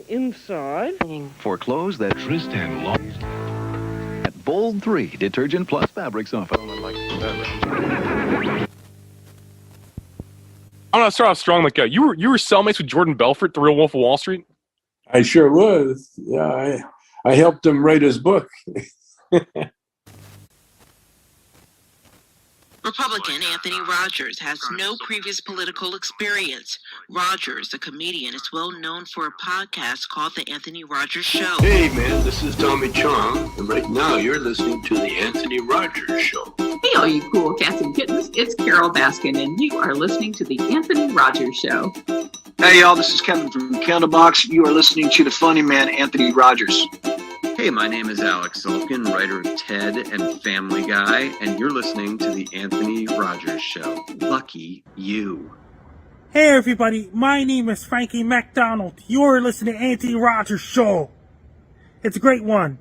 Inside. For clothes that Tristan lost. At Bold 3 Detergent Plus Fabric Softener. I'm not sure how strong like you were cellmates with Jordan Belfort, the Real Wolf of Wall Street. I sure was. Yeah, I helped him write his book. Republican Anthony Rogers has no previous political experience. Rogers, the comedian, is well known for a podcast called The Anthony Rogers Show. Hey, man, this is Tommy Chong, and right now you're listening to The Anthony Rogers Show. Hey, all you cool cats and kittens, it's Carol Baskin, and you are listening to The Anthony Rogers Show. Hey, y'all, this is Kevin from Candlebox. You are listening to the funny man, Anthony Rogers. Hey, my name is Alex Sulkin, writer of Ted and Family Guy, and you're listening to The Anthony Rogers Show. Lucky you. Hey everybody, my name is Frankie MacDonald. You're listening to Anthony Rogers Show. It's a great one.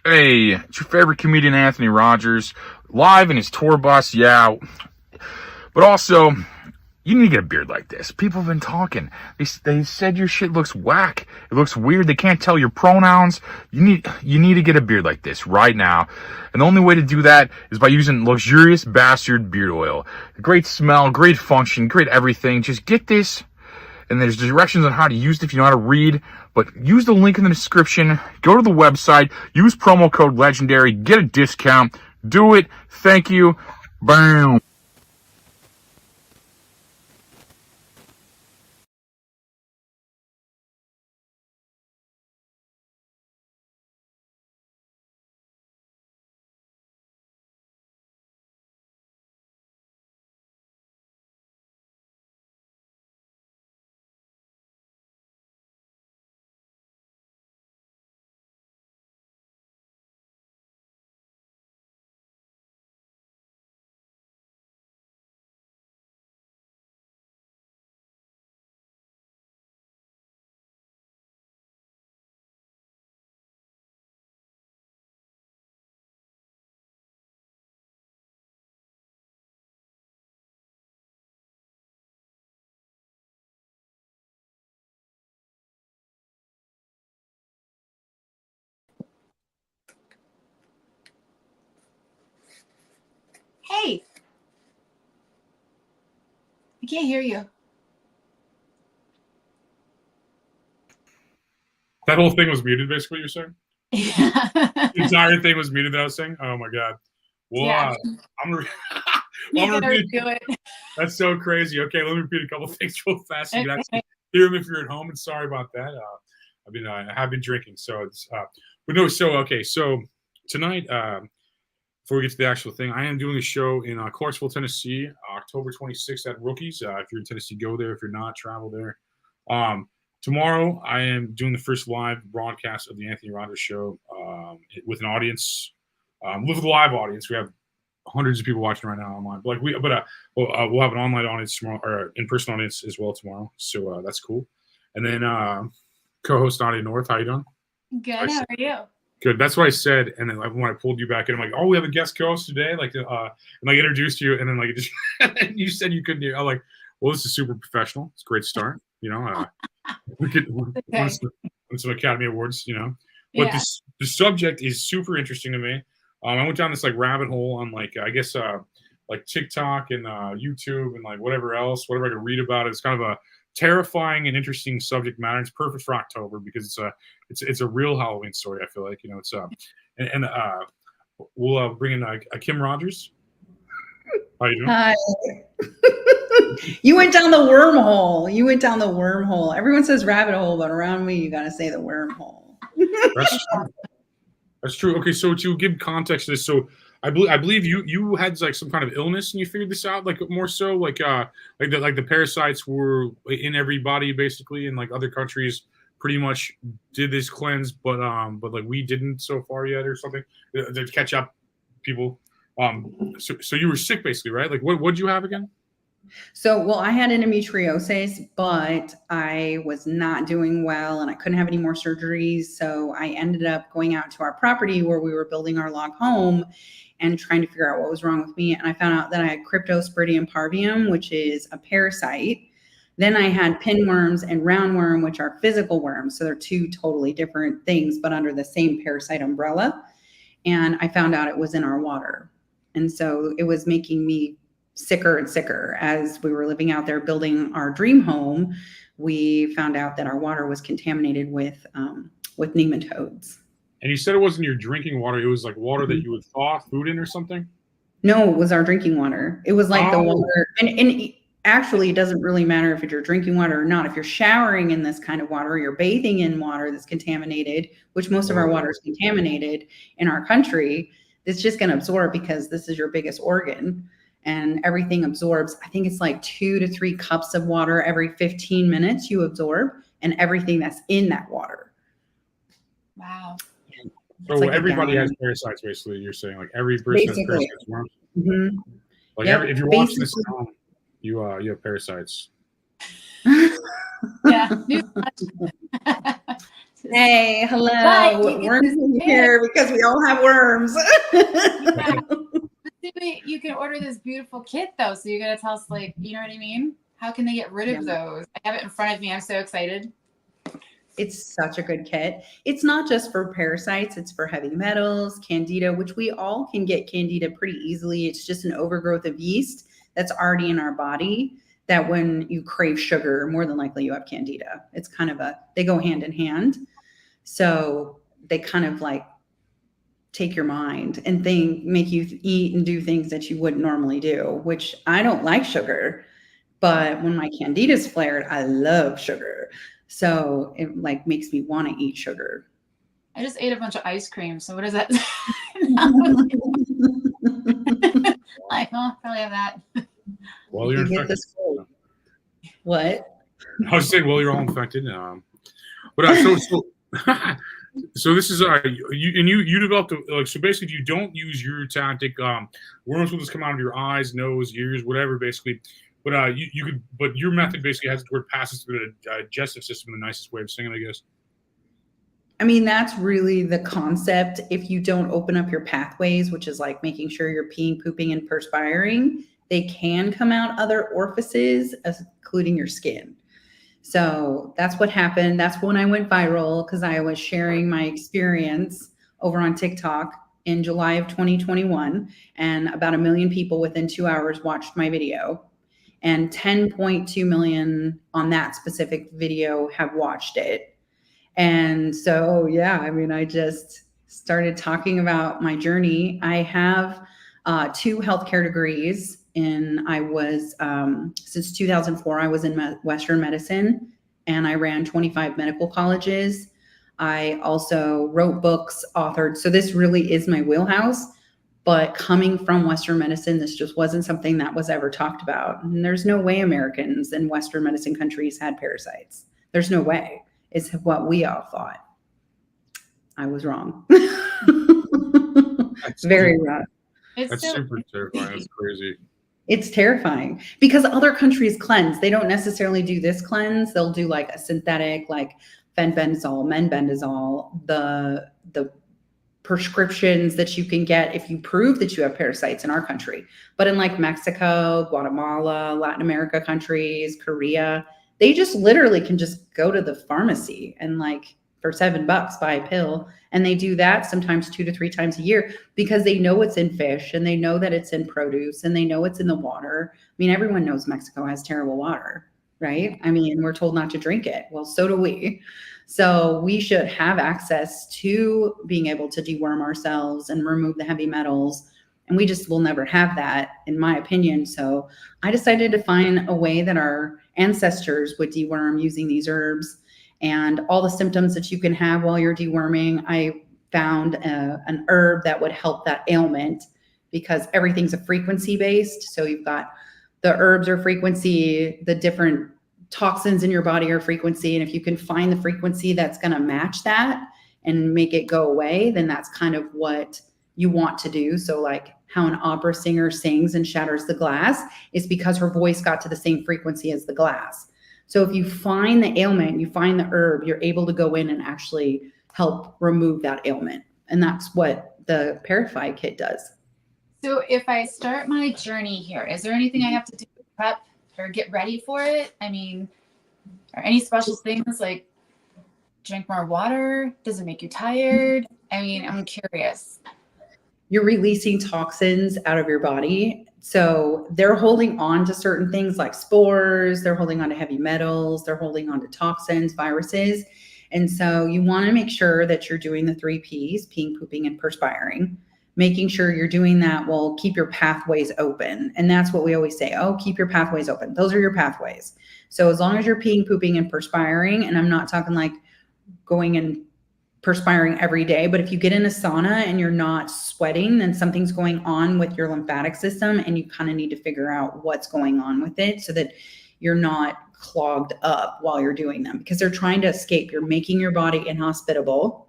Hey, it's your favorite comedian, Anthony Rogers, live in his tour bus, yeah. But also, you need to get a beard like this. People have been talking. They said your shit looks whack. It looks weird. They can't tell your pronouns. You need to get a beard like this right now. And the only way to do that is by using Luxurious Bastard Beard Oil. Great smell, great function, great everything. Just get this. And there's directions on how to use it if you know how to read. But use the link in the description. Go to the website. Use promo code LEGENDARY. Get a discount. Do it. Thank you. Bam. Hey, I can't hear you. That whole thing was muted, basically, you're saying? Yeah. The entire thing was muted that I was saying? Oh, my God. Well, Yeah. I'm going You to better repeat. do it. That's so crazy. Okay, let me repeat a couple things real fast. So you can actually hear them if you're at home. And sorry about that. I have been drinking. So it's, but no, so tonight, before we get to the actual thing, I am doing a show in Clarksville, Tennessee, October 26th at Rookies. If you're in Tennessee, go there. If you're not, travel there. Tomorrow, I am doing the first live broadcast of the Anthony Rogers Show with an audience, with a live audience. We have hundreds of people watching right now online. But we'll have an online audience tomorrow, or in-person audience as well tomorrow. So that's cool. And then co-host Nadia North, how you doing? Good. How are you? Good. That's what I said. And then when I pulled you back in, I'm like, oh, we have a guest co-host today. And I introduced you, and then just and you said you couldn't hear. I'm like, well, this is super professional. It's a great start. We could win some Academy Awards. But Yeah. the subject is super interesting to me. I went down this rabbit hole on like TikTok and YouTube and like whatever else, whatever I could read about it. It's kind of a terrifying and interesting subject matter. It's perfect for October because it's a real Halloween story. I feel like it's and we'll bring in Kim Rogers. How you doing? Hi. You went down the wormhole. You went down the wormhole. Everyone says rabbit hole, but around me, you got to say the wormhole. That's true. That's true. Okay, so to give context to this, so I believe you had like some kind of illness and you figured this out, like more so like the parasites were in everybody basically, and like other countries pretty much did this cleanse, but like we didn't so far yet or something to catch up people. So you were sick basically, right? Like what'd you have again? So, well, I had endometriosis, but I was not doing well and I couldn't have any more surgeries. So I ended up going out to our property where we were building our log home and trying to figure out what was wrong with me. And I found out that I had Cryptosporidium parvium, which is a parasite. Then I had pinworms and roundworm, which are physical worms. So they're two totally different things, but under the same parasite umbrella. And I found out it was in our water. And so it was making me sicker and sicker as we were living out there building our dream home. We found out that our water was contaminated with nematodes. And you said it wasn't your drinking water; it was like water that you would thaw food in or something. No, it was our drinking water. It was like the water, and actually, it doesn't really matter if it's your drinking water or not. If you're showering in this kind of water, you're bathing in water that's contaminated, which most of our water is contaminated in our country. It's just going to absorb because this is your biggest organ. And everything absorbs. I think it's like 2 to 3 cups of water every 15 minutes you absorb, and everything that's in that water. Wow. So like everybody has parasites, basically. You're saying like every person has parasites. Mm-hmm. Like if you're watching this at home, you have parasites. Yeah. Hey, hello. Worms in here because we all have worms. You can order this beautiful kit though, so you're gonna tell us, like, you know what I mean? How can they get rid of those? I have it in front of me. I'm so excited. It's such a good kit. It's not just for parasites, it's for heavy metals, candida, which we all can get candida pretty easily. It's just an overgrowth of yeast that's already in our body that when you crave sugar, more than likely you have candida. It's kind of they go hand in hand. So they kind of like take your mind and make you eat and do things that you wouldn't normally do, which I don't like sugar, but when my candida's flared, I love sugar. So it like makes me want to eat sugar. I just ate a bunch of ice cream. So what is that? Like, probably have that. Well, you're infected. What? I was saying, well, you're all infected. But so this is you developed so basically you don't use your tactic. Worms will just come out of your eyes, nose, ears, whatever, basically. But you could, but your method basically has where it passes through the digestive system. The nicest way of saying it, I guess. I mean, that's really the concept. If you don't open up your pathways, which is like making sure you're peeing, pooping, and perspiring, they can come out other orifices, including your skin. So that's what happened. That's when I went viral because I was sharing my experience over on TikTok in July of 2021. And about 1 million people within 2 hours watched my video. And 10.2 million on that specific video have watched it. And so, yeah, I mean, I just started talking about my journey. I have 2 healthcare degrees. And I was, since 2004, I was in Western medicine and I ran 25 medical colleges. I also wrote books, authored. So this really is my wheelhouse, but coming from Western medicine, this just wasn't something that was ever talked about. And there's no way Americans in Western medicine countries had parasites. There's no way. It's what we all thought. I was wrong. Very wrong. That's super terrifying. That's crazy. It's terrifying because other countries cleanse. They don't necessarily do this cleanse. They'll do like a synthetic, like fenbendazole, menbendazole, the prescriptions that you can get if you prove that you have parasites in our country. But in like Mexico, Guatemala, Latin America countries, Korea, they just literally can just go to the pharmacy and like for $7, buy a pill. And they do that sometimes 2 to 3 times a year because they know it's in fish and they know that it's in produce and they know it's in the water. I mean, everyone knows Mexico has terrible water, right? I mean, we're told not to drink it. Well, so do we. So we should have access to being able to deworm ourselves and remove the heavy metals. And we just will never have that, in my opinion. So I decided to find a way that our ancestors would deworm using these herbs and all the symptoms that you can have while you're deworming. I found an herb that would help that ailment because everything's a frequency based. So you've got the herbs are frequency, the different toxins in your body are frequency. And if you can find the frequency that's going to match that and make it go away, then that's kind of what you want to do. So like how an opera singer sings and shatters the glass is because her voice got to the same frequency as the glass. So if you find the ailment, you find the herb, you're able to go in and actually help remove that ailment. And that's what the Parasite kit does. So if I start my journey here, is there anything I have to do to prep or get ready for it? I mean, are any special things like drink more water? Does it make you tired? I mean, I'm curious. You're releasing toxins out of your body. So they're holding on to certain things like spores, they're holding on to heavy metals, they're holding on to toxins, viruses. And so you want to make sure that you're doing the 3 Ps, peeing, pooping, and perspiring. Making sure you're doing that will keep your pathways open. And that's what we always say, oh, keep your pathways open. Those are your pathways. So as long as you're peeing, pooping, and perspiring, and I'm not talking like going and perspiring every day, but if you get in a sauna and you're not sweating, then something's going on with your lymphatic system and you kind of need to figure out what's going on with it so that you're not clogged up while you're doing them because they're trying to escape. You're making your body inhospitable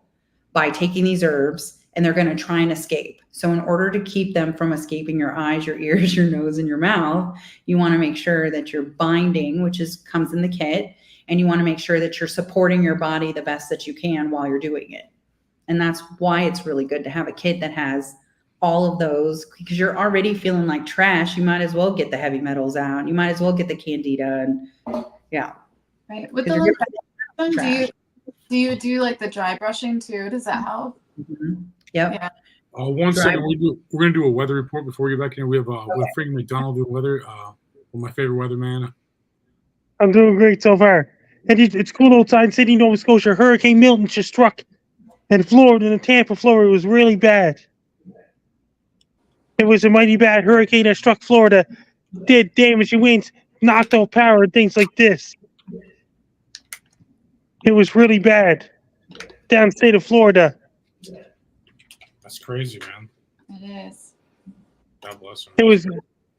by taking these herbs and they're going to try and escape. So in order to keep them from escaping your eyes, your ears, your nose, and your mouth, you want to make sure that you're binding, which comes in the kit. And you want to make sure that you're supporting your body the best that you can while you're doing it. And that's why it's really good to have a kit that has all of those because you're already feeling like trash. You might as well get the heavy metals out. You might as well get the candida and yeah. Right. With the lymphatic, do you do like the dry brushing too? Does that help? Mm-hmm. Yep. Yeah. One second, we're gonna do a weather report before we get back in. We have Frankie McDonald do the weather. My favorite weatherman. I'm doing great so far. And it's cool outside in Sydney, Nova Scotia. Hurricane Milton just struck in Florida, in Tampa, Florida. It was really bad. It was a mighty bad hurricane that struck Florida, did damage to winds, knocked out power, and things like this. It was really bad down the state of Florida. That's crazy, man. It is. God bless him. It was.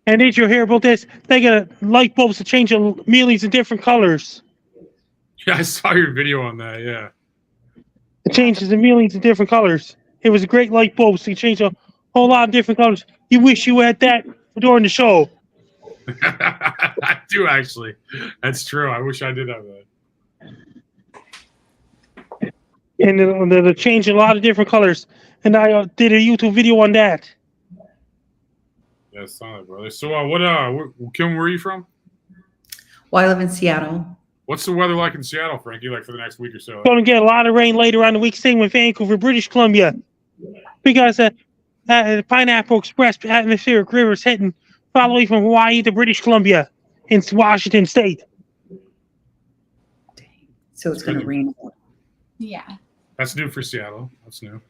And did you hear about this? They got light bulbs to change the mealies in different colors. Yeah, I saw your video on that. Yeah. It changes the mealies in different colors. It was a great light bulb, so you change a whole lot of different colors. You wish you had that during the show. I do actually. That's true. I wish I did have that. And they'll change a lot of different colors. And I did a YouTube video on that. Yeah, solid, brother. So, Kim, where are you from? Well, I live in Seattle. What's the weather like in Seattle, Frankie? Like for the next week or so? Going to get a lot of rain later on the week. Same with Vancouver, British Columbia, because the Pineapple Express atmospheric river is heading all the way from Hawaii to British Columbia in Washington State. So it's going to rain. Yeah. That's new for Seattle. That's new.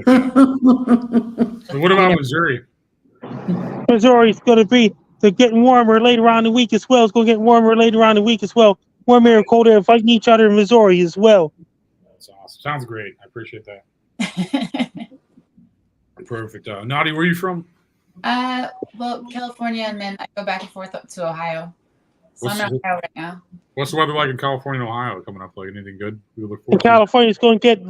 So what about Missouri? Missouri's going to be getting warmer later on in the week as well. It's going to get warmer later on in the week as well. Warm air and cold air fighting each other in Missouri as well. That's awesome. Sounds great. I appreciate that. Perfect. Nadia, where are you from? Well, California, and then I go back and forth up to Ohio. So I'm in Ohio right now. What's the weather like in California and Ohio coming up? Like anything good we look forward to? California is going to get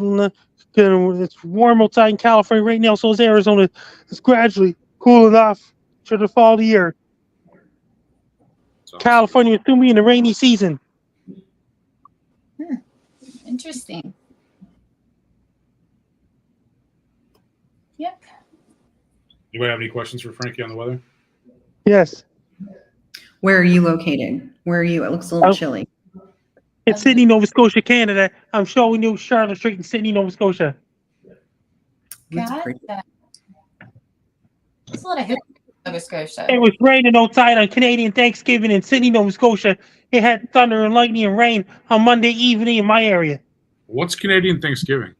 it's warm outside in California right now, so is Arizona. It's gradually cooling off for the fall of the year. Awesome. California is soon be in the rainy season. Interesting. Yep. Anybody have any questions for Frankie on the weather? Yes. Where are you located? Where are you? It looks a little chilly. It's Sydney, Nova Scotia, Canada. I'm showing you Charlotte Street in Sydney, Nova Scotia. Gotcha. There's a lot of history in Nova Scotia. It was raining outside on Canadian Thanksgiving in Sydney, Nova Scotia. It had thunder and lightning and rain on Monday evening in my area. What's Canadian Thanksgiving?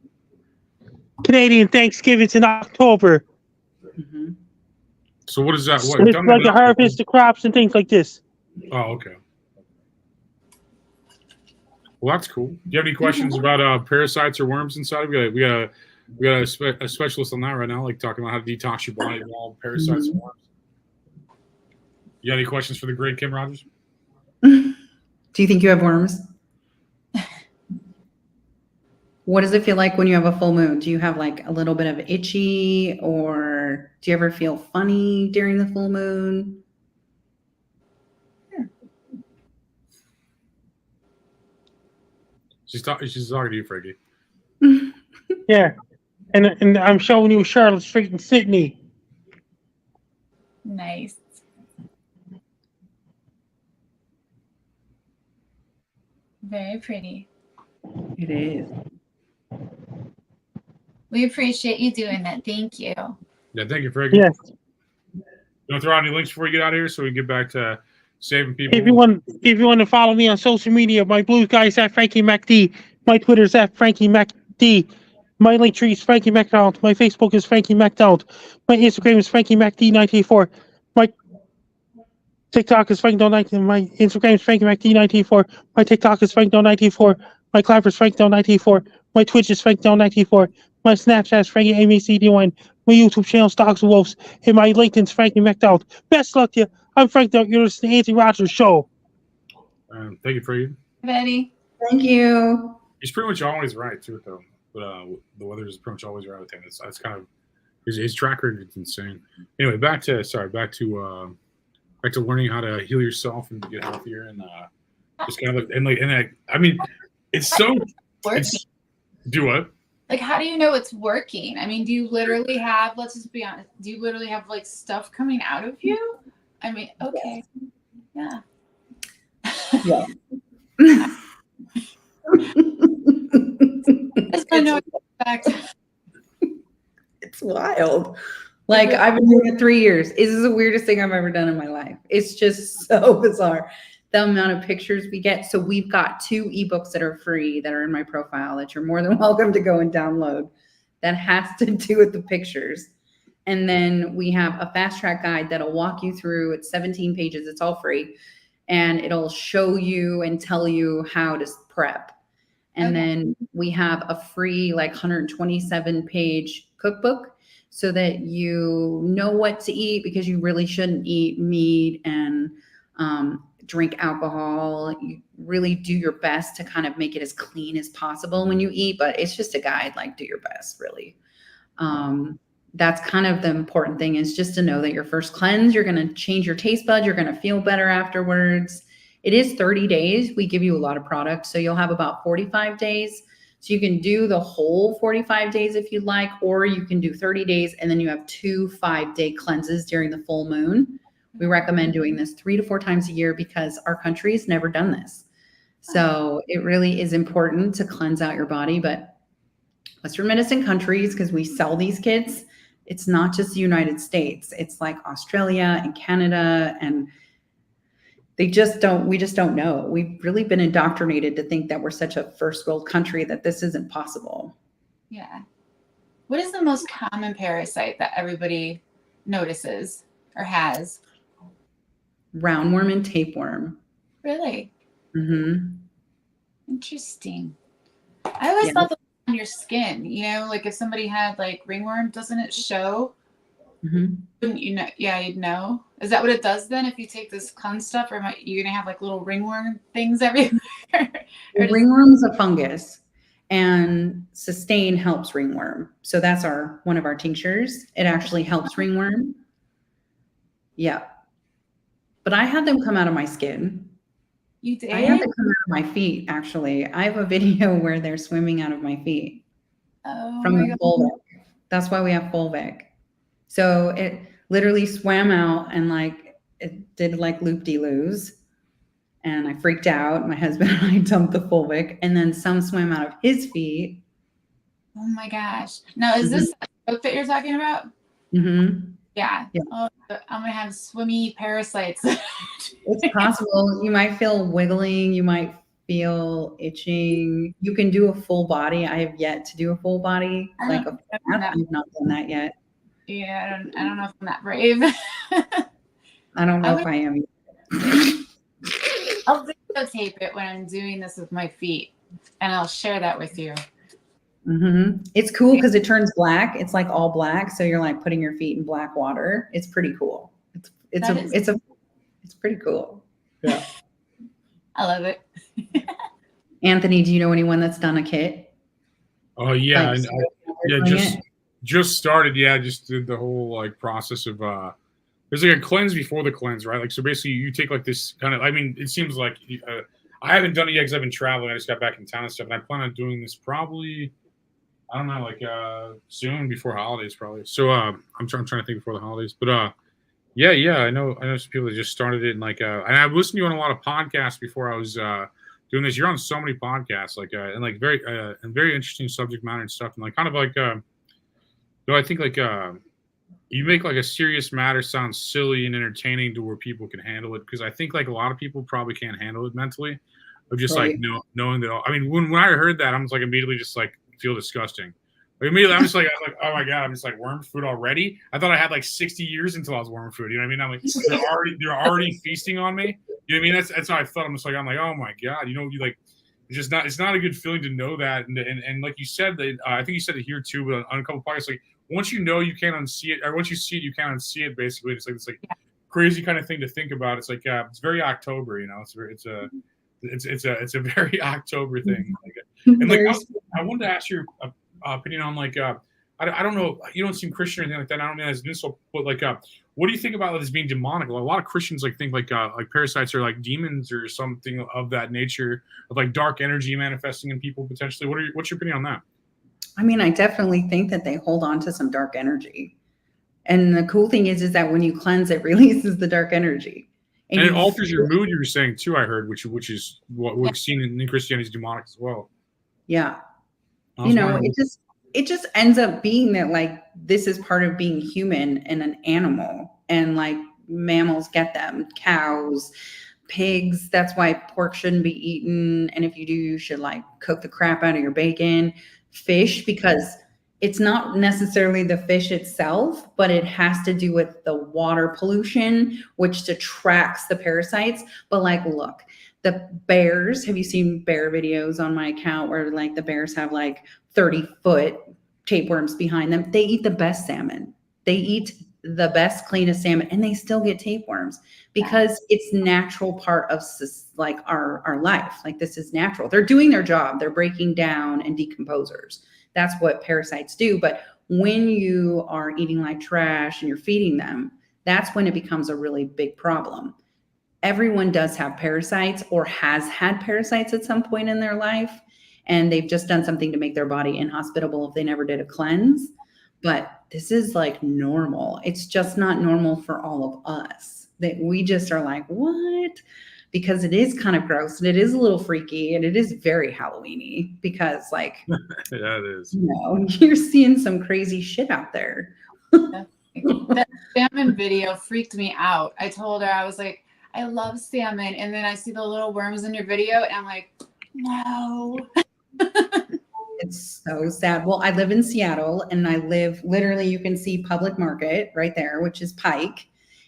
Canadian Thanksgiving's in October. So what is that? What? It's like a harvest of crops and things like this. Oh, okay. Well, that's cool. Do you have any questions about parasites or worms inside? We got a specialist on that right now, like talking about how to detox your body of all parasites and worms. You got any questions for the great Kim Rogers? Do you think you have worms? What does it feel like when you have a full moon? Do you have like a little bit of itchy, or do you ever feel funny during the full moon? She's talking to you, Frankie. Yeah. And I'm showing you Charlotte Street in Sydney. Nice. Very pretty. It is. We appreciate you doing that. Thank you. Yeah, thank you, Frankie. Yes. You want to throw out any links before we get out of here so we can get back to saving people? If you want to follow me on social media, my blue guy is at Frankie MacD. My Twitter is at Frankie MacD. My link tree is Frankie MacDonald. My Facebook is Frankie MacDonald. My Instagram is Frankie MacD984. My TikTok is Frankie Donald. My Instagram is Frankie MacD984. My TikTok is Frankie Donald94. My Clapper is Frankie Donald94. My Twitch is Frankie Donald94. My Snapchat is Frankie MacD1. My YouTube channel is Dogs and Wolves. And my LinkedIn is Frankie MacDonald. Best luck to you. I'm Frank Donald. You're listening to Anthony Rogers Show. Thank you, Frankie. Betty. Thank you. He's pretty much always right too, though. But the weather is pretty much always right with him. That's kind of his track record is insane. Anyway, back to learning how to heal yourself and get healthier and just kind of I mean, it's so. Do what? Like, how do you know it's working? I mean, do you literally have? Let's just be honest. Do you literally have like stuff coming out of you? I mean, okay, yeah. Yeah. It's wild. Like, I've been doing it 3 years. This is the weirdest thing I've ever done in my life. It's just so bizarre. The amount of pictures we get. So we've got 2 ebooks that are free that are in my profile that you're more than welcome to go and download. That has to do with the pictures. And then we have a fast track guide that'll walk you through. It's 17 pages. It's all free. And it'll show you and tell you how to prep. And then we have a free like 127 page cookbook so that you know what to eat, because you really shouldn't eat meat and drink alcohol. You really do your best to kind of make it as clean as possible when you eat, but it's just a guide, like do your best really. That's kind of the important thing, is just to know that your first cleanse, you're going to change your taste buds. You're going to feel better afterwards. It is 30 days. We give you a lot of product. So you'll have about 45 days. So you can do the whole 45 days if you'd like, or you can do 30 days. And then you have 2 5-day cleanses during the full moon. We recommend doing this 3 to 4 times a year because our country has never done this. So it really is important to cleanse out your body. But Western medicine countries, because we sell these kits, it's not just the United States. It's like Australia and Canada, and we just don't know. We've really been indoctrinated to think that we're such a first world country that this isn't possible. Yeah. What is the most common parasite that everybody notices or has? Roundworm and tapeworm. Really? Mm-hmm. Interesting. I always thought that on your skin, like if somebody had like ringworm, doesn't it show? Mm-hmm. Wouldn't you know? Yeah, you'd know. Is that what it does then? If you take this cleanse stuff, or am you gonna have like little ringworm things everywhere? Ringworm's a fungus, and Sustain helps ringworm. So that's one of our tinctures. It actually helps ringworm. Yeah, but I had them come out of my skin. You did? I had them come out of my feet. Actually, I have a video where they're swimming out of my feet from the fulvic. That's why we have fulvic. So it literally swam out and like it did like loop-de-loos. and I freaked out. My husband and I dumped the fulvic, and then some swam out of his feet. Oh my gosh. Now, is this book that you're talking about? Mm-hmm. Yeah. Oh, I'm going to have swimmy parasites. It's possible. You might feel wiggling. You might feel itching. You can do a full body. I have yet to do a full body. Like a bath. I've not done that yet. Yeah, I don't know if I'm that brave. I don't know if I am. I'll videotape it when I'm doing this with my feet, and I'll share that with you. Mm-hmm. It's cool because it turns black. It's like all black, so you're like putting your feet in black water. It's pretty cool. It's pretty cool. Yeah, I love it. Anthony, do you know anyone that's done a kit? Oh yeah, Like, just started. Yeah, just did the whole like process of there's like a cleanse before the cleanse, right? Like so basically you take like this kind of. I mean, it seems like I haven't done it yet because I've been traveling. I just got back in town and stuff, and I plan on doing this probably. I don't know, like soon before holidays, probably. So I'm trying to think before the holidays, but yeah, I know some people that just started it, and like and I've listened to you on a lot of podcasts before I was doing this. You're on so many podcasts, like and like very interesting subject matter and stuff, and like kind of like though I think like you make like a serious matter sound silly and entertaining to where people can handle it, because I think like a lot of people probably can't handle it mentally, of just like knowing that. I mean, when I heard that, I was like immediately just like feel disgusting. Like immediately, I'm like, oh my god, I'm just like worm food already. I thought I had like 60 years until I was worm food. You know what I mean? I'm like, they're already feasting on me. You know what I mean? That's how I felt. I'm like, oh my god, you know, you like, it's not a good feeling to know that. And like you said, that I think you said it here too, but on a couple podcasts, like once you know, you can't unsee it, or once you see it, you can't unsee it. Basically, it's like crazy kind of thing to think about. It's like it's very October, you know. It's a very October thing. And like I wanted to ask your opinion on like I don't know, you don't seem Christian or anything like that. I don't mean as an insult, but like what do you think about this being demonic? A lot of Christians like think like parasites are like demons or something of that nature, of like dark energy manifesting in people potentially. What's your opinion on that? I mean, I definitely think that they hold on to some dark energy. And the cool thing is that when you cleanse, it releases the dark energy. And it alters your mood, you were saying too, I heard, which is what we've seen in Christianity is demonic as well. Yeah. You know, it just ends up being that like this is part of being human and an animal, and like mammals get them, cows, pigs. That's why pork shouldn't be eaten. And if you do, you should like cook the crap out of your bacon. Fish, because it's not necessarily the fish itself, but it has to do with the water pollution, which attracts the parasites. But like, look, the bears, have you seen bear videos on my account where like the bears have like 30-foot tapeworms behind them? They eat the best salmon. They eat the best, cleanest salmon, and they still get tapeworms because it's natural part of like our life. Like this is natural. They're doing their job. They're breaking down and decomposers. That's what parasites do. But when you are eating like trash and you're feeding them, that's when it becomes a really big problem. Everyone does have parasites or has had parasites at some point in their life, and they've just done something to make their body inhospitable if they never did a cleanse. But this is like normal. It's just not normal for all of us, that we just are like, what? Because it is kind of gross and it is a little freaky and it is very Halloween-y because like, yeah, it is. You know, you're seeing some crazy shit out there. That salmon video freaked me out. I told her, I was like, I love salmon. And then I see the little worms in your video and I'm like, no. It's so sad. Well, I live in Seattle and I live literally, you can see Public Market right there, which is Pike.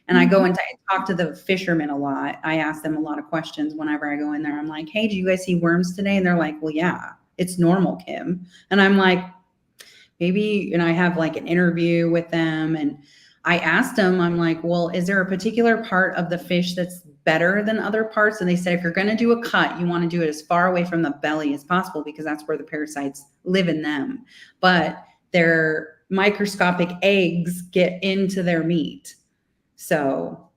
And I go and talk to the fishermen a lot. I ask them a lot of questions whenever I go in there. I'm like, hey, do you guys see worms today? And they're like, well, yeah, it's normal, Kim. And I'm like, maybe, and I have like an interview with them. And I asked them, I'm like, well, is there a particular part of the fish that's better than other parts? And they said, if you're going to do a cut, you want to do it as far away from the belly as possible because that's where the parasites live in them. But their microscopic eggs get into their meat. So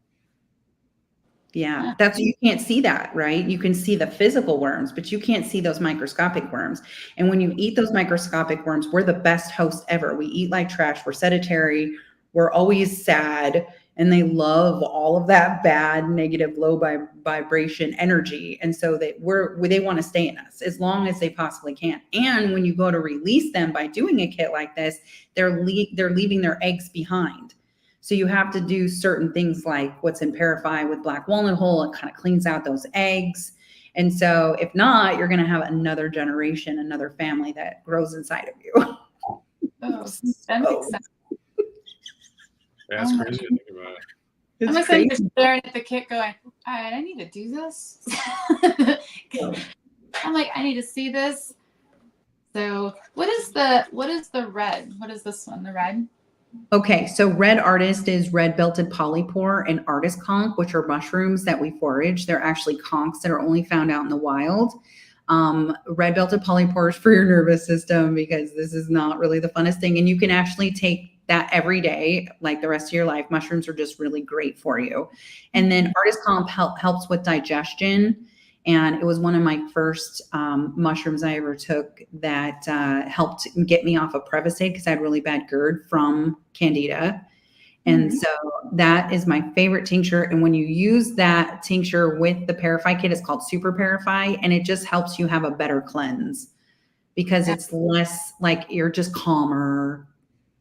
yeah, that's, you can't see that, right? You can see the physical worms, but you can't see those microscopic worms. And when you eat those microscopic worms, we're the best hosts ever. We eat like trash. We're sedentary. We're always sad. and they love all of that bad, negative, low vibration energy. And so they want to stay in us as long as they possibly can. And when you go to release them by doing a kit like this, they're leaving their eggs behind. So you have to do certain things like what's in Parafy with black walnut hull. It kind of cleans out those eggs. And so if not, you're going to have another generation, another family that grows inside of you. Oh, that makes sense. Yeah, that's crazy to think about it. I'm like staring at the kit going, all right, I need to do this. I'm like, I need to see this. So what is the red? What is this one, the red? Okay, so red artist is red belted polypore and artist conch, which are mushrooms that we forage. They're actually conchs that are only found out in the wild. Red belted polypore is for your nervous system because this is not really the funnest thing. And you can actually take that every day, like the rest of your life. Mushrooms are just really great for you. And then artist conch helps with digestion. And it was one of my first mushrooms I ever took that helped get me off of Prevacid because I had really bad GERD from Candida. And so that is my favorite tincture. And when you use that tincture with the Parafy kit, it's called Super Parafy, and it just helps you have a better cleanse because it's less like you're just calmer.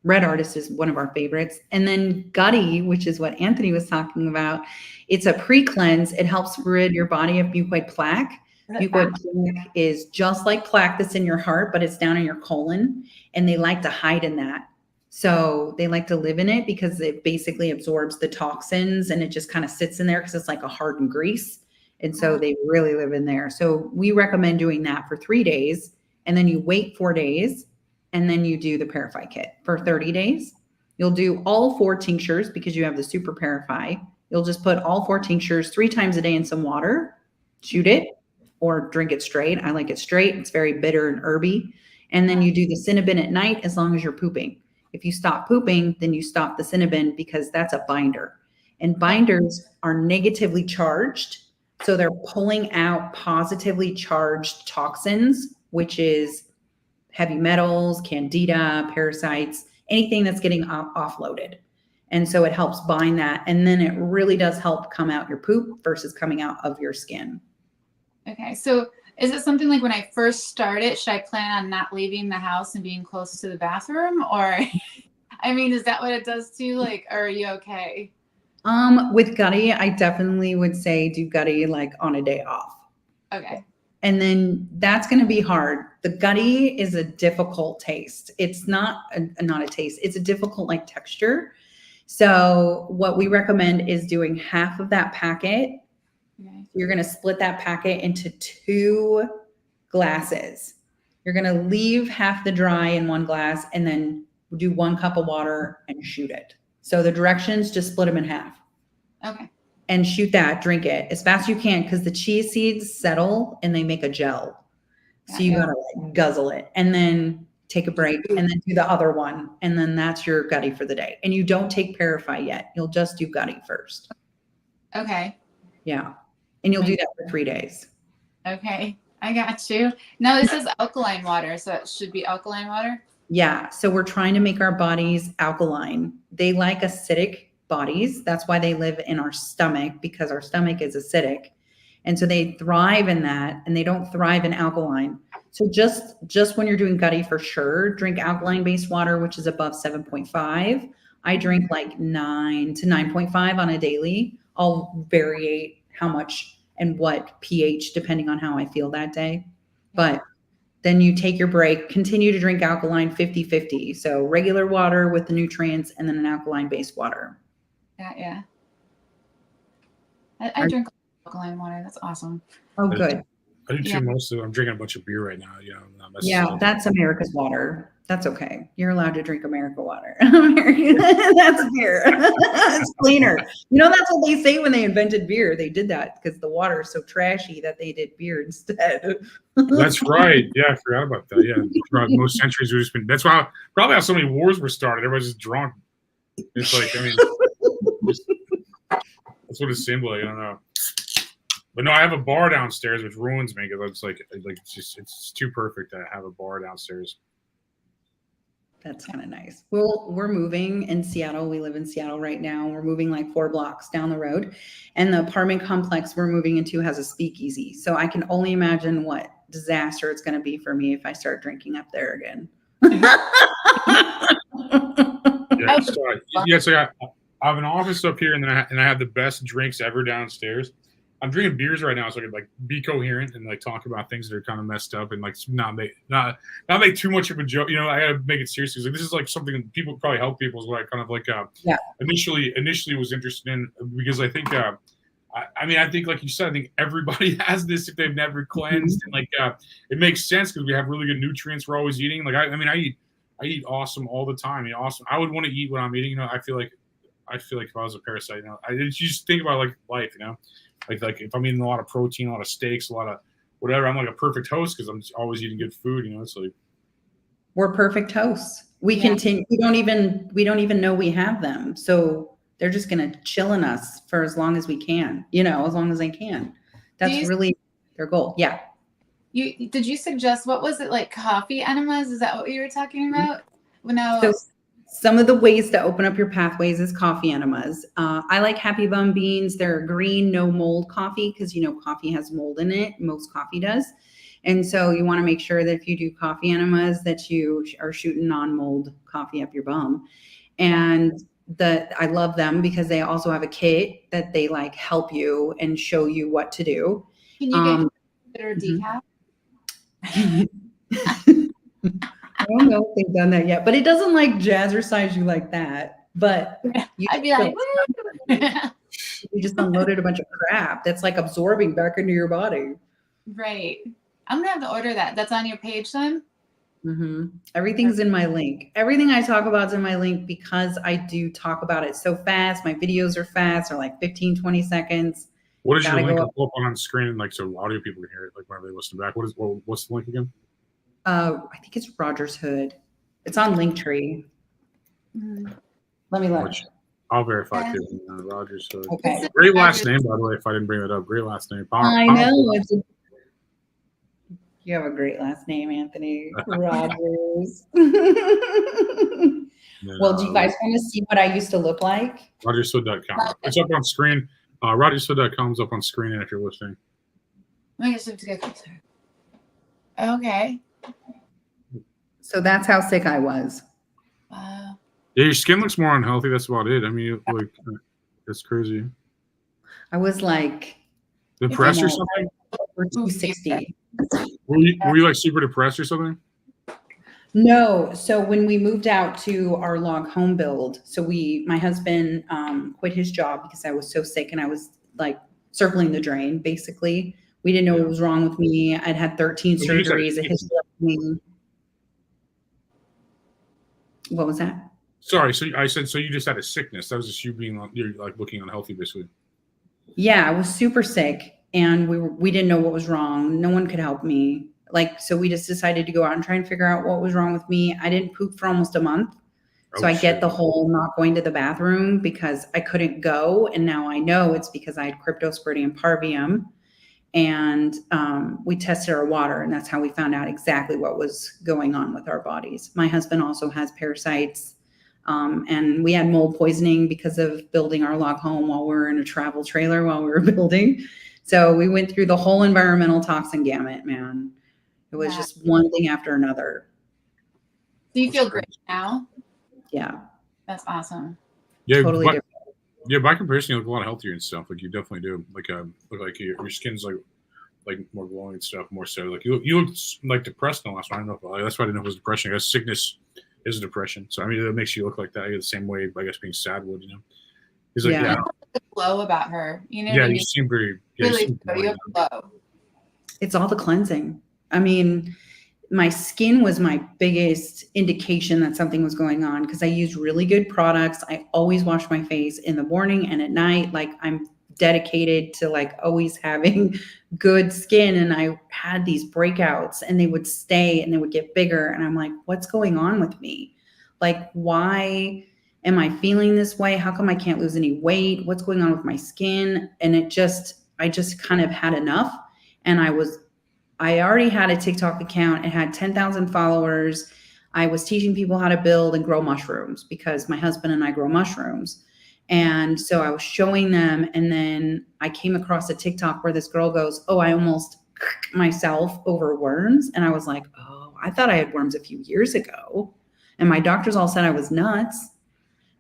Red Artist is one of our favorites. And then Gutty, which is what Anthony was talking about, it's a pre-cleanse. It helps rid your body of mucoid plaque. Mucoid plaque is just like plaque that's in your heart, but it's down in your colon, and they like to hide in that. So they like to live in it because it basically absorbs the toxins and it just kind of sits in there because it's like a hardened grease. And so they really live in there. So we recommend doing that for 3 days, and then you wait 4 days, and then you do the Parafy kit for 30 days. You'll do all 4 tinctures because you have the Super Parafy. You'll just put all 4 tinctures 3 times a day in some water, shoot it, or drink it straight. I like it straight. It's very bitter and herby. And then you do the Cinnabon at night as long as you're pooping. If you stop pooping, then you stop the Cinnabon because that's a binder. And binders are negatively charged. So they're pulling out positively charged toxins, which is heavy metals, candida, parasites, anything that's getting offloaded. And so it helps bind that. And then it really does help come out your poop versus coming out of your skin. Okay. So is it something like when I first started, should I plan on not leaving the house and being close to the bathroom? Or, I mean, is that what it does too? Like, are you okay? With Gutty, I definitely would say do Gutty like on a day off. Okay. And then that's going to be hard. The Gutty is a difficult taste. It's not a taste. It's a difficult like texture. So what we recommend is doing half of that packet. Okay. You're going to split that packet into 2 glasses. You're going to leave half the dry in one glass and then do 1 cup of water and shoot it. So the directions, just split them in half. Okay. And shoot that, drink it as fast as you can because the chia seeds settle and they make a gel. So you gotta like guzzle it and then take a break and then do the other one. And then that's your Gutty for the day. And you don't take Parafy yet. You'll just do Gutty first. Okay. Yeah. And you'll do that for 3 days. Okay. I got you. Now this is alkaline water. So it should be alkaline water. Yeah. So we're trying to make our bodies alkaline. They like acidic bodies. That's why they live in our stomach because our stomach is acidic. And so they thrive in that and they don't thrive in alkaline. So just when you're doing Gutty for sure, drink alkaline based water, which is above 7.5. I drink like 9 to 9.5 on a daily. I'll variate how much and what pH depending on how I feel that day. But then you take your break, continue to drink alkaline 50-50. So regular water with the nutrients and then an alkaline based water. Yeah. I drink alkaline water. That's awesome. Oh, good. I do too. Mostly, I'm drinking a bunch of beer right now. You know, that's America's water. That's okay. You're allowed to drink America water. That's beer. It's cleaner. You know, that's what they say when they invented beer. They did that because the water is so trashy that they did beer instead. That's right. Yeah, I forgot about that. Yeah, throughout most centuries we've just been. That's why probably how so many wars were started. Everybody's just drunk. It's like, I mean, that's what it seemed like. I don't know. But no, I have a bar downstairs, which ruins me because it's like it's too perfect to have a bar downstairs. That's kind of nice. Well, we're moving in Seattle. We live in Seattle right now. We're moving like 4 blocks down the road. And the apartment complex we're moving into has a speakeasy. So I can only imagine what disaster it's going to be for me if I start drinking up there again. Yeah, so I have an office up here, and I have the best drinks ever downstairs. I'm drinking beers right now, so I can like be coherent and like talk about things that are kind of messed up and like not make too much of a joke. You know, I gotta make it serious because like, this is like something that people probably help people is what I kind of like initially was interested in, because I think I think like you said, I think everybody has this if they've never cleansed, and like it makes sense because we have really good nutrients we're always eating. Like I eat awesome all the time. You know, awesome. I would want to eat what I'm eating. You know, I feel like if I was a parasite, you know, I just think about like life, you know, like if I'm eating a lot of protein, a lot of steaks, a lot of whatever, I'm like a perfect host because I'm just always eating good food. You know, it's like we're perfect hosts. We continue. We don't even know we have them. So they're just going to chill in us for as long as we can, you know, as long as they can. That's really their goal. Yeah. Did you suggest, what was it, like coffee enemas? Is that what you were talking about? So some of the ways to open up your pathways is coffee enemas. I like Happy Bum beans. They're green, no mold coffee because, you know, coffee has mold in it. Most coffee does. And so you want to make sure that if you do coffee enemas that you are shooting non-mold coffee up your bum. And I love them because they also have a kit that they like help you and show you what to do. Can you get better decaf? I don't know if they've done that yet, but it doesn't like jazzercise you like that. But I'd be like, you just unloaded a bunch of crap that's like absorbing back into your body. Right. I'm gonna have to order that. That's on your page then? Mm-hmm. Everything's in my link. Everything I talk about is in my link because I do talk about it so fast. My videos are fast, they're like 15, 20 seconds. What is your link? I'll pull up on screen, like so audio people can hear it, like whenever they listen back. What's the link again? I think it's Rogers Hood. It's on Linktree. Let me look. I'll verify too. Rogers Hood. Okay. Great last name, by the way. If I didn't bring that up, great last name. I know. You have a great last name, Anthony. Rogers. Well, do you guys want to see what I used to look like? RogersHood.com. It's up on screen. RogersHood.com is up on screen if you're listening. I guess I have to get closer. Okay. So that's how sick I was. Wow. Yeah, your skin looks more unhealthy. That's about it. I mean, like, it's crazy. I was like depressed or something? Over 260. Were you like super depressed or something? No. So when we moved out to our log home build, my husband quit his job because I was so sick and I was like circling the drain, basically. We didn't know what was wrong with me. I'd had 13 surgeries, a hysterectomy. What was that? Sorry. So I said, so you just had a sickness. That was just you being, you're like looking unhealthy, basically. Yeah, I was super sick and we didn't know what was wrong. No one could help me. So we just decided to go out and try and figure out what was wrong with me. I didn't poop for almost a month. So I get the whole not going to the bathroom because I couldn't go. And now I know it's because I had cryptosporidium parvium. And we tested our water, and that's how we found out exactly what was going on with our bodies. My husband also has parasites, and we had mold poisoning because of building our log home while we were in a travel trailer while we were building. So we went through the whole environmental toxin gamut, man. It was just one thing after another. Do you feel great now? Yeah. That's awesome. Yeah, totally different. Yeah, by comparison, you look a lot healthier and stuff. Like you definitely do. Like look like your skin's like more glowing and stuff, more so. Like you look like depressed in the last one. I don't know. That's why I didn't know it was depression. I guess sickness is depression. So I mean, it makes you look like that. You're the same way. I guess being sad would, you know. He's like, yeah. The glow about her, you know. Yeah, you seem very. Yeah, really, you have glow. It's all the cleansing. I mean, my skin was my biggest indication that something was going on because I used really good products. I always wash my face in the morning and at night. Like I'm dedicated to like always having good skin. And I had these breakouts and they would stay and they would get bigger. And I'm like, what's going on with me? Like, why am I feeling this way? How come I can't lose any weight? What's going on with my skin? And I just kind of had enough. And I already had a TikTok account. It had 10,000 followers. I was teaching people how to build and grow mushrooms because my husband and I grow mushrooms. And so I was showing them, and then I came across a TikTok where this girl goes, "Oh, I almost myself over worms." And I was like, "Oh, I thought I had worms a few years ago." And my doctors all said I was nuts.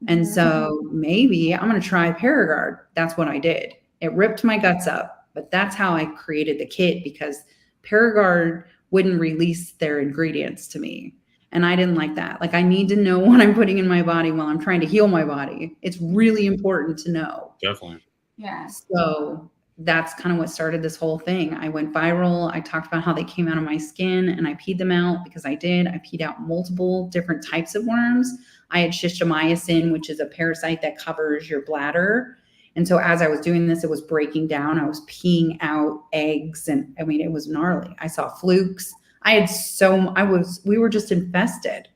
And so maybe I'm going to try Paragard. That's what I did. It ripped my guts up, but that's how I created the kit, because Paragard wouldn't release their ingredients to me. And I didn't like that. Like, I need to know what I'm putting in my body while I'm trying to heal my body. It's really important to know. Definitely. Yeah. So that's kind of what started this whole thing. I went viral. I talked about how they came out of my skin, and I peed them out because I did. I peed out multiple different types of worms. I had schistomiasin, which is a parasite that covers your bladder. And so as I was doing this, it was breaking down. I was peeing out eggs, and I mean, it was gnarly. I saw flukes. We were just infested.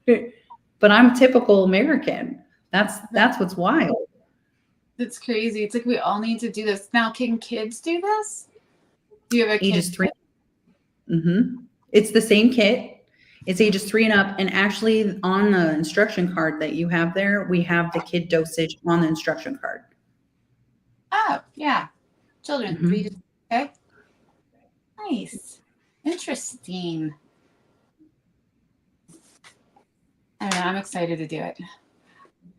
But I'm typical American. That's what's wild. It's crazy. It's like we all need to do this. Now, can kids do this? Do you have a kid? Ages 3. It's the same kit. It's ages 3 and up. And actually, on the instruction card that you have there, we have the kid dosage on the instruction card. Oh, yeah. Children, 3 to, okay. Nice. Interesting. I don't know. I'm excited to do it.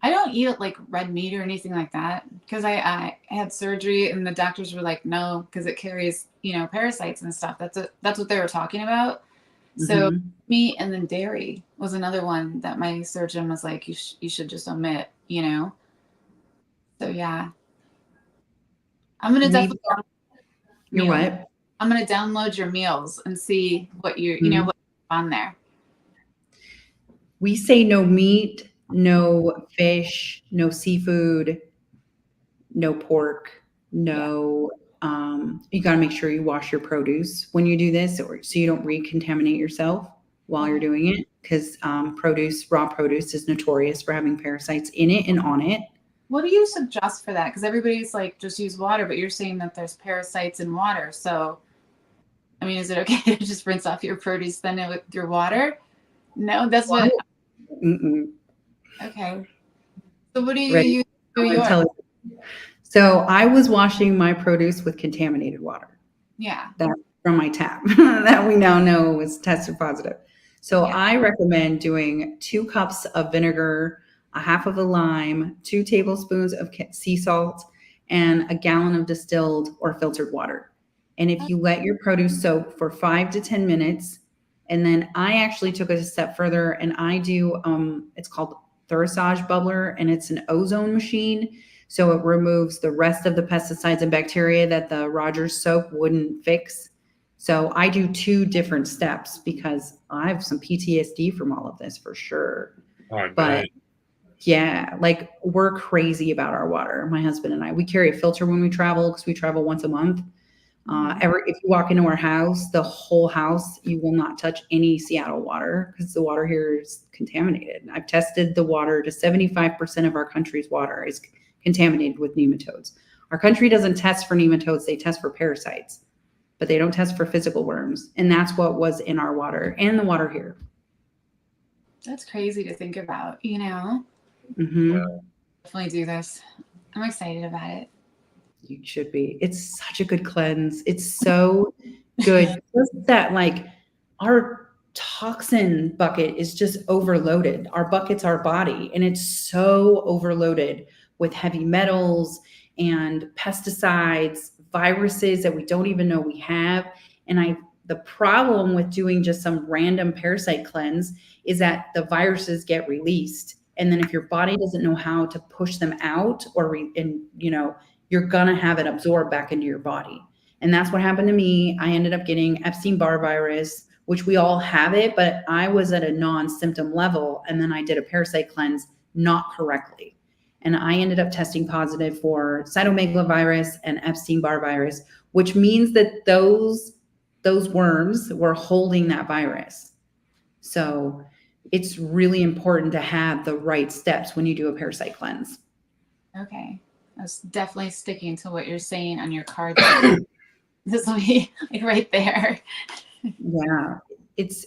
I don't eat like red meat or anything like that because I had surgery and the doctors were like, no, because it carries, parasites and stuff. That's what they were talking about. So meat and then dairy was another one that my surgeon was like, you should just omit, So yeah, I'm gonna definitely. You're what? I'm gonna download your meals and see what what's on there. We say no meat, no fish, no seafood, no pork, no. You got to make sure you wash your produce when you do this, so you don't recontaminate yourself while you're doing it. Because raw produce is notorious for having parasites in it and on it. What do you suggest for that? Because everybody's like, just use water, but you're saying that there's parasites in water. So, I mean, is it okay to just rinse off your produce then with your water? No, that's what. Okay. So what do you use for yours? So I was washing my produce with contaminated water. Yeah. That from my tap that we now know was tested positive. So I recommend doing 2 cups of vinegar, a half of a lime, 2 tablespoons of sea salt, and a gallon of distilled or filtered water. And if you let your produce soak for 5 to 10 minutes, and then I actually took it a step further and I do, it's called Therasage Bubbler, and it's an ozone machine. So it removes the rest of the pesticides and bacteria that the Rogers soap wouldn't fix. So I do 2 different steps because I have some PTSD from all of this for sure. But yeah, like we're crazy about our water. My husband and I, we carry a filter when we travel because we travel once a month. If you walk into our house, the whole house, you will not touch any Seattle water because the water here is contaminated. I've tested the water to 75% of our country's water is contaminated with nematodes. Our country doesn't test for nematodes, they test for parasites, but they don't test for physical worms. And that's what was in our water and the water here. That's crazy to think about, Definitely do this. I'm excited about it. You should be. It's such a good cleanse. It's so good. Just that, like, our toxin bucket is just overloaded. Our bucket's our body, and it's so overloaded with heavy metals and pesticides, viruses that we don't even know we have. And the problem with doing just some random parasite cleanse is that the viruses get released. And then if your body doesn't know how to push them out you're going to have it absorb back into your body. And that's what happened to me. I ended up getting Epstein-Barr virus, which we all have it, but I was at a non-symptom level. And then I did a parasite cleanse not correctly. And I ended up testing positive for cytomegalovirus and Epstein-Barr virus, which means that those worms were holding that virus. So it's really important to have the right steps when you do a parasite cleanse. Okay. I was definitely sticking to what you're saying on your card. This will be like right there. Yeah.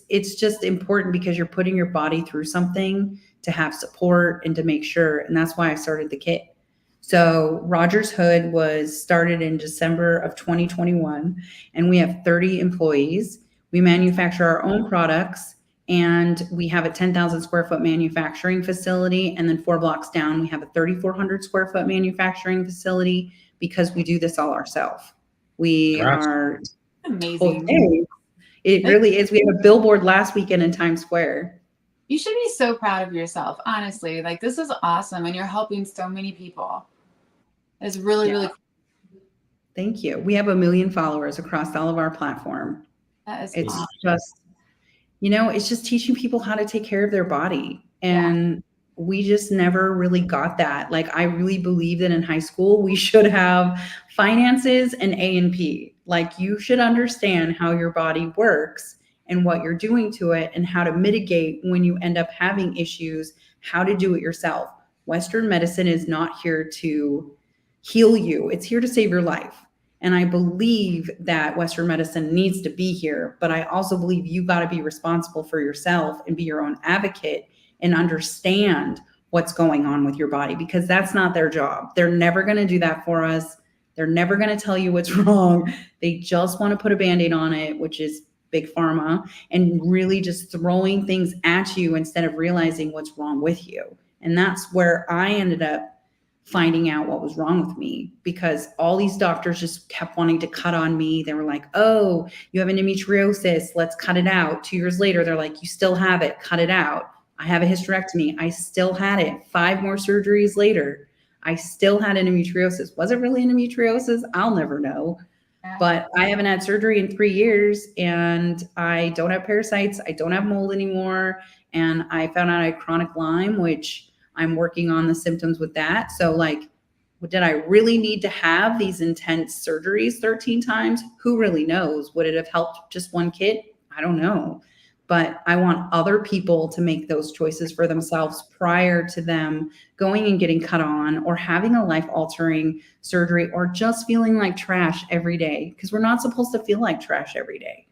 it's just important because you're putting your body through something to have support and to make sure. And that's why I started the kit. So Rogers Hood was started in December of 2021, and we have 30 employees. We manufacture our own products, and we have a 10,000 square foot manufacturing facility. And then 4 blocks down, we have a 3,400 square foot manufacturing facility because we do this all ourselves. We are amazing. Okay. It really is. We had a billboard last weekend in Times Square. You should be so proud of yourself, honestly. Like, this is awesome, and you're helping so many people. It's really, really cool. Thank you. We have 1 million followers across all of our platform. That is It's awesome. just, it's just teaching people how to take care of their body. And we just never really got that. Like, I really believe that in high school, we should have finances and A&P. Like, you should understand how your body works and what you're doing to it and how to mitigate when you end up having issues, how to do it yourself. Western medicine is not here to heal you. It's here to save your life. And I believe that Western medicine needs to be here, but I also believe you got to be responsible for yourself and be your own advocate and understand what's going on with your body, because that's not their job. They're never going to do that for us. They're never going to tell you what's wrong. They just want to put a Band-Aid on it, which is big pharma, and really just throwing things at you instead of realizing what's wrong with you. And that's where I ended up finding out what was wrong with me, because all these doctors just kept wanting to cut on me. They were like, oh, you have endometriosis, let's cut it out. 2 years later, they're like, you still have it, cut it out. I have a hysterectomy. I still had it. 5 more surgeries later, I still had endometriosis. Was it really endometriosis? I'll never know. But I haven't had surgery in 3 years, and I don't have parasites. I don't have mold anymore. And I found out I had chronic Lyme, which I'm working on the symptoms with that. So, like, did I really need to have these intense surgeries 13 times? Who really knows? Would it have helped just one kit? I don't know. But I want other people to make those choices for themselves prior to them going and getting cut on or having a life-altering surgery or just feeling like trash every day, because we're not supposed to feel like trash every day.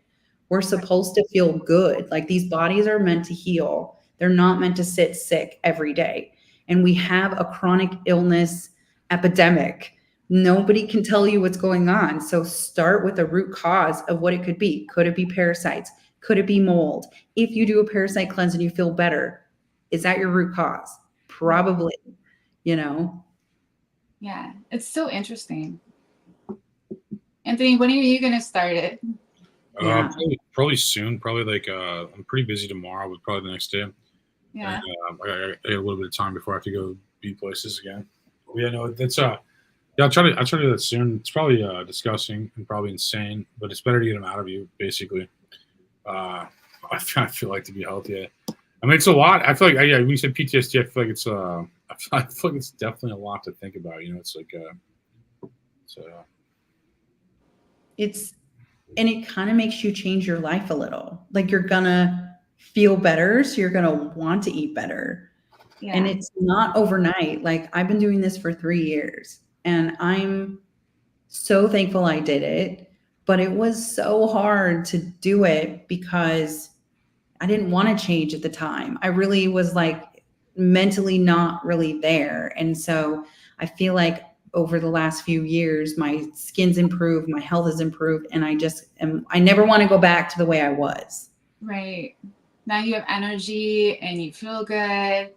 We're supposed to feel good. Like, these bodies are meant to heal. They're not meant to sit sick every day. And we have a chronic illness epidemic. Nobody can tell you what's going on. So start with a root cause of what it could be. Could it be parasites? Could it be mold? If you do a parasite cleanse and you feel better, is that your root cause? Probably, Yeah, it's so interesting. Anthony, when are you going to start it? Probably soon. Probably like I'm pretty busy tomorrow, but probably the next day. Yeah. And, I got a little bit of time before I have to go be places again. But yeah, no, that's I'll try to do that soon. It's probably disgusting and probably insane, but it's better to get them out of you, basically. I feel like, to be healthy. I mean, it's a lot. I feel like, when you said PTSD, I feel like it's I feel like it's definitely a lot to think about. It's like and it kind of makes you change your life a little. Like, you're gonna feel better, so you're gonna want to eat better. Yeah. And it's not overnight. Like, I've been doing this for 3 years, and I'm so thankful I did it. But it was so hard to do it because I didn't want to change at the time. I really was like mentally not really there. And so I feel like over the last few years, my skin's improved, my health has improved, and I never want to go back to the way I was. Right. Now you have energy and you feel good.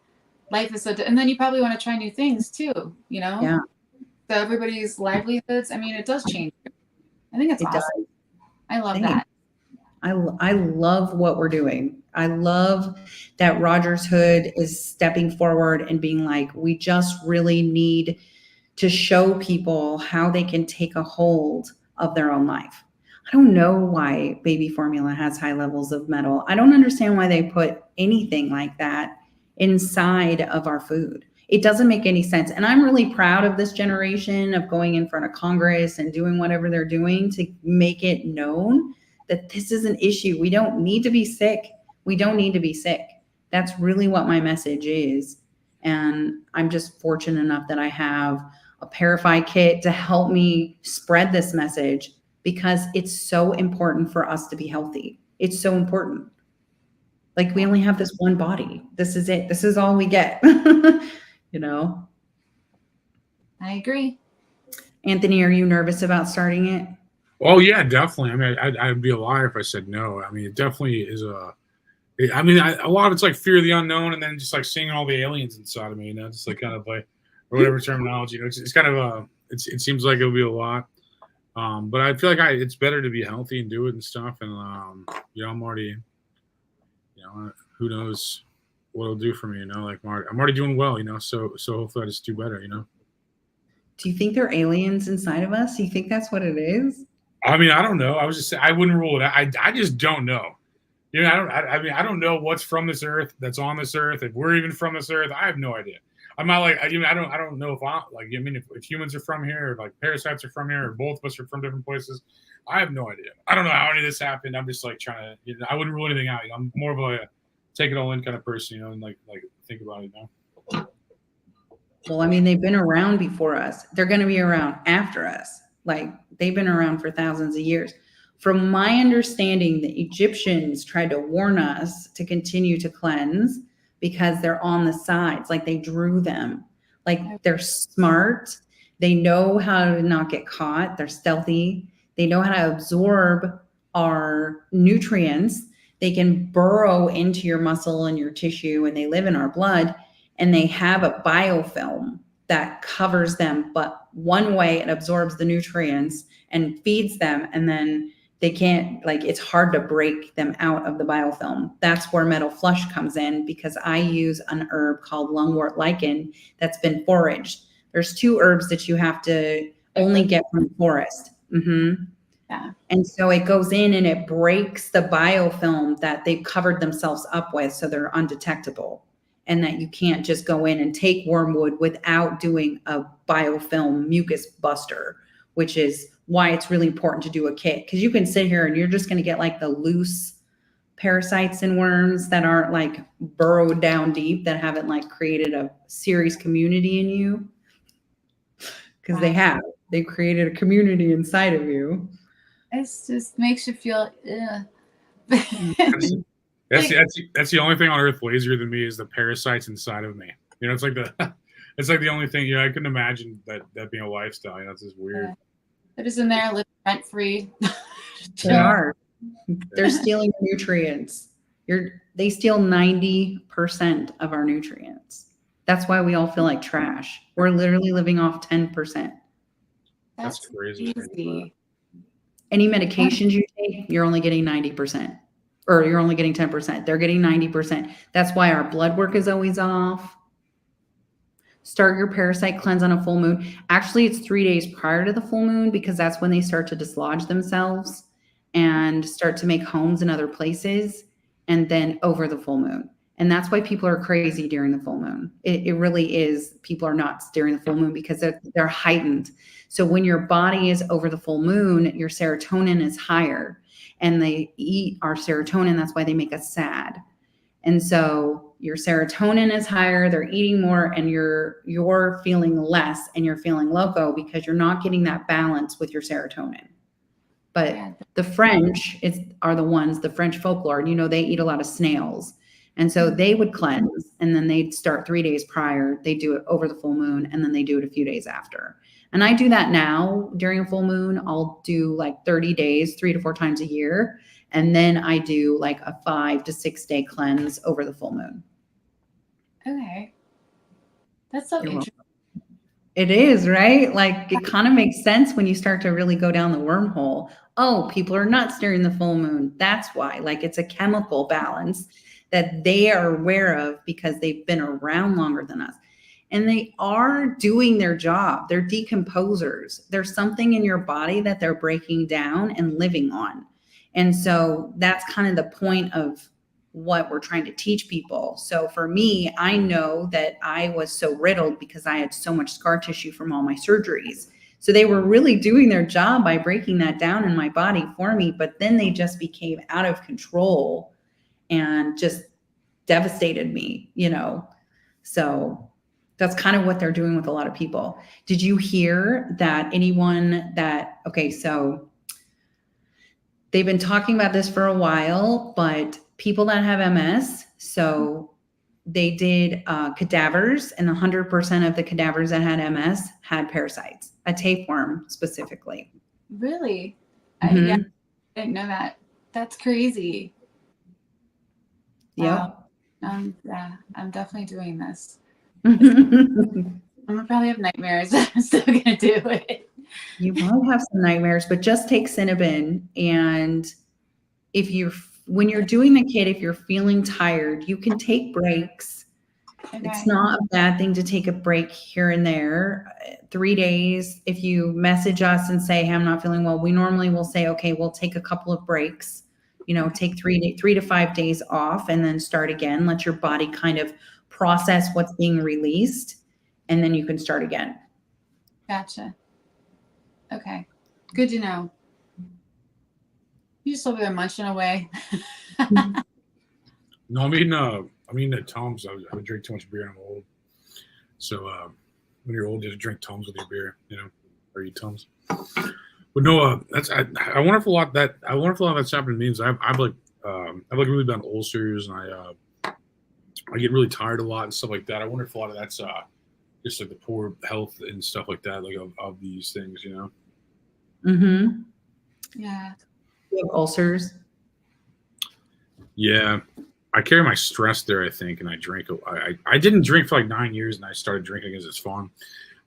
Life is so, and then you probably want to try new things too, Yeah. So everybody's livelihoods, I mean, it does change. I think it's awesome. Does. I love that. I love what we're doing. I love that Rogers Hood is stepping forward and being like, we just really need to show people how they can take a hold of their own life. I don't know why baby formula has high levels of metal. I don't understand why they put anything like that inside of our food. It doesn't make any sense. And I'm really proud of this generation of going in front of Congress and doing whatever they're doing to make it known that this is an issue. We don't need to be sick. We don't need to be sick. That's really what my message is. And I'm just fortunate enough that I have a Parify kit to help me spread this message, because it's so important for us to be healthy. It's so important. Like we only have this one body. This is it. This is all we get. You know? I agree. Anthony, are you nervous about starting it? Oh yeah, definitely. I mean, I'd be a liar if I said no. I mean, it definitely is a lot of it's like fear of the unknown, and then just like seeing all the aliens inside of me. You know, just like kind of like or whatever terminology. You know, it's kind of it seems like it'll be a lot. But I feel like it's better to be healthy and do it and stuff. And you know, I'm already, you know, who knows what it'll do for me. You know, like I'm already doing well. You know, so hopefully I just do better. You know. Do you think there are aliens inside of us? Do you think that's what it is? I mean, I don't know. I was just saying, I wouldn't rule it out. I just don't know. You know, I mean, I don't know what's from this earth, that's on this earth. If we're even from this earth, I have no idea. I'm not like, I don't know if if humans are from here, or like parasites are from here, or both of us are from different places. I have no idea. I don't know how any of this happened. I'm just like trying to, you know, I wouldn't rule anything out. You know, I'm more of a take it all in kind of person, you know, and like think about it, you know. Well, I mean, they've been around before us. They're going to be around after us. Like they've been around for thousands of years. From my understanding, the Egyptians tried to warn us to continue to cleanse because they're on the sides, like they drew them. Like they're smart. They know how to not get caught. They're stealthy. They know how to absorb our nutrients. They can burrow into your muscle and your tissue, and they live in our blood. And they have a biofilm that covers them, but one way it absorbs the nutrients and feeds them, and then they can't, like, it's hard to break them out of the biofilm. That's where Metal Flush comes in, because I use an herb called lungwort lichen that's been foraged. There's 2 herbs that you have to only get from the forest. Yeah. And so it goes in and it breaks the biofilm that they've covered themselves up with, so they're undetectable. And that you can't just go in and take wormwood without doing a biofilm mucus buster, which is why it's really important to do a kit. Because you can sit here and you're just going to get like the loose parasites and worms that aren't like burrowed down deep, that haven't like created a serious community in you. Because they've created a community inside of you. It just makes you feel, That's the only thing on earth lazier than me is the parasites inside of me. You know, it's like the only thing, you know, I couldn't imagine that being a lifestyle. You know, it's just weird. Yeah. They're just in there living rent free. They are. They're stealing nutrients. They steal 90% of our nutrients. That's why we all feel like trash. We're literally living off 10%. That's crazy. Any medications you take, you're only getting 90%. Or you're only getting 10%. They're getting 90%. That's why our blood work is always off. Start your parasite cleanse on a full moon. Actually, it's 3 days prior to the full moon, because that's when they start to dislodge themselves and start to make homes in other places, and then over the full moon. And that's why people are crazy during the full moon. It really is. People are nuts during the full moon because they're heightened. So when your body is over the full moon, your serotonin is higher. And they eat our serotonin. That's why they make us sad. And so your serotonin is higher, they're eating more, and you're feeling less, and you're feeling loco because you're not getting that balance with your serotonin. But the French are the ones, the French folklore, you know, they eat a lot of snails. And so they would cleanse, and then they'd start 3 days prior. They do it over the full moon, and then they do it a few days after. And I do that now during a full moon. I'll do like 30 days, 3 to 4 times a year. And then I do like a 5 to 6 day cleanse over the full moon. Okay. That's so interesting. It is, right? Like it kind of makes sense when you start to really go down the wormhole. Oh, people are nuts during the full moon. That's why. Like it's a chemical balance that they are aware of because they've been around longer than us. And they are doing their job. They're decomposers. There's something in your body that they're breaking down and living on. And so that's kind of the point of what we're trying to teach people. So for me, I know that I was so riddled because I had so much scar tissue from all my surgeries. So they were really doing their job by breaking that down in my body for me. But then they just became out of control and just devastated me, you know. So that's kind of what they're doing with a lot of people. Did you hear that so they've been talking about this for a while, but people that have MS. So they did cadavers, and 100% of the cadavers that had MS had parasites, a tapeworm specifically. Really? Mhm. Yeah, I didn't know that. That's crazy. Yep. Yeah, I'm definitely doing this. You I'm gonna probably have nightmares. I'm still gonna do it. might have some nightmares, but just take Cinnabon. And when you're doing the kit, if you're feeling tired, you can take breaks. Okay. It's not a bad thing to take a break here and there. 3 days. If you message us and say, hey, I'm not feeling well, we normally will say, okay, we'll take a couple of breaks, take 3 to 5 days off and then start again. Let your body kind of process what's being released, and then you can start again. Gotcha. Okay. Good to know. You just over there munching away. No, I mean at Tom's. I would drink too much beer and I'm old. So when you're old, you just drink Tums with your beer, or eat Tums. But no, I wonder if a lot of that's happened to me. I've really bad ulcers, and I get really tired a lot and stuff like that. I wonder if a lot of that's just like the poor health and stuff like that, like of these things, Mm-hmm. Yeah. You have ulcers? Yeah. I carry my stress there, I think, and I drink. I didn't drink for like 9 years, and I started drinking because it's fun.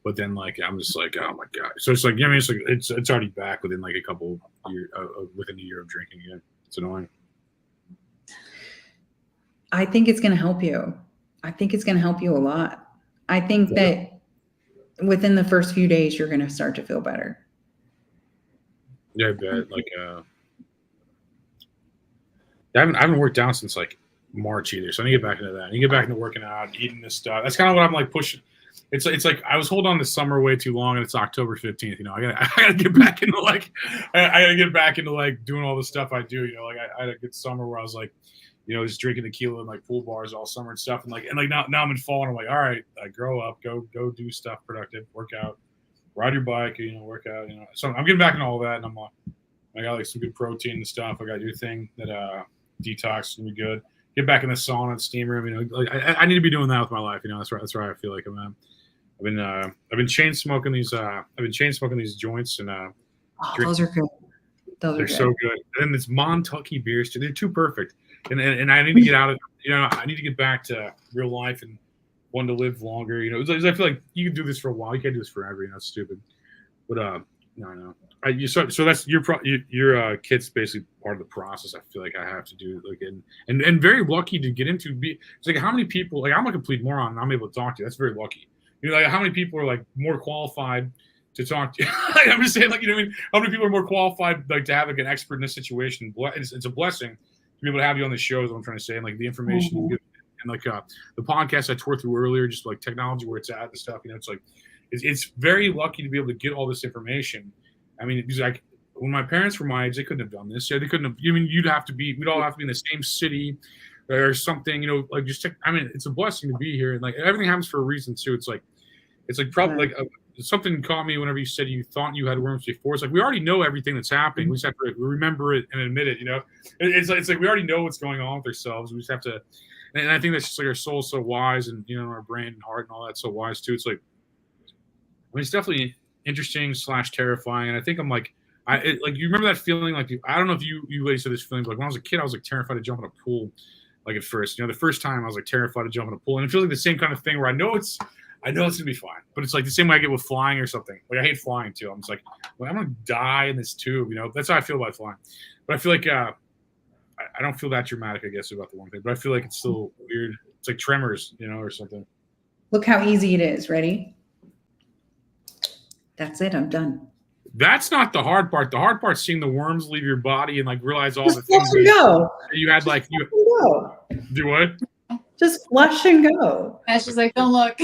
But then, like, I'm just like, oh my god! So it's like, it's already back within like a couple years, within a year of drinking again. It's annoying. I think it's going to help you. I think it's going to help you a lot. I think that within the first few days, you're going to start to feel better. Yeah, I bet. Like, I haven't worked out since like March either, so I need to get back into that. I need to get back into working out, eating this stuff. That's kind of what I'm like pushing. It's like I was holding on to summer way too long, and it's October 15th. I gotta get back into I gotta get back into like doing all the stuff I do. Like I had a good summer where I was like, just drinking tequila and like pool bars all summer and stuff, and now I'm in fall, and I'm like, all right, grow up, go do stuff productive, work out, ride your bike, work out, So I'm getting back into all that, and I'm like, I got like some good protein and stuff. I got your thing that Detox is gonna be good. Get back in the sauna and steam room. I need to be doing that with my life. That's where I feel like I'm at. I've been chain smoking these. I've been chain smoking these joints, and those are good. They're so good. And then this Montucky beers too. They're too perfect. And I need to get out of. I need to get back to real life and want to live longer. I feel like you can do this for a while. You can't do this forever. It's stupid. But no. So that's your kit's basically part of the process. I feel like I have to do and very lucky to get into. It's like how many people I'm a complete moron and I'm able to talk to you. That's very lucky. How many people are like more qualified to talk to you? I'm just saying, how many people are more qualified to have like an expert in this situation? It's a blessing to be able to have you on the show. Is what I'm trying to say, and like the information you give, and like the podcast I tore through earlier, just like technology where it's at and stuff. It's like it's very lucky to be able to get all this information. I mean, because like when my parents were my age, they couldn't have done this. Yeah, they couldn't have. We'd all have to be in the same city or something. It's a blessing to be here, and like everything happens for a reason too. It's like probably something caught me whenever you said you thought you had worms before. It's like we already know everything that's happening. We just have to remember it and admit it. It's like we already know what's going on with ourselves. We just have to, and I think that's just like our soul's so wise, and our brain and heart and all that's so wise too. It's like, it's definitely interesting / terrifying, and I think I'm like, you remember that feeling? Like I don't know if you ladies had this feeling, but like when I was a kid, I was like terrified to jump in a pool. Like at first, the first time I was like terrified to jump in a pool, and it feels like the same kind of thing where I know it's gonna be fine, but it's like the same way I get with flying or something. Like I hate flying too. I'm just like, I'm gonna die in this tube. That's how I feel about flying. But I feel like I don't feel that dramatic, I guess, about the one thing. But I feel like it's still weird. It's like tremors, or something. Look how easy it is. Ready? That's it. I'm done. That's not the hard part. The hard part's seeing the worms leave your body and like realize all Just the things that you had. Like you do what? Just flush and go. And she's like, don't look.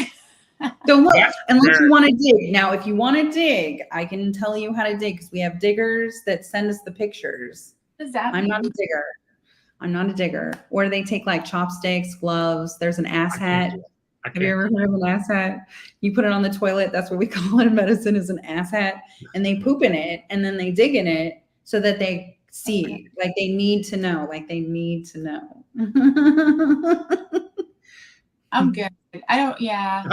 Don't look unless you want to dig. Now, if you want to dig, I can tell you how to dig because we have diggers that send us the pictures. What does that mean? I'm not a digger. Or they take like chopsticks, gloves. There's an ass hat. Have you ever heard of an ass hat? You put it on the toilet. That's what we call it in medicine, is an ass hat. And they poop in it and then they dig in it so that they see. Like they need to know. Like they need to know. I'm good. I don't. Yeah.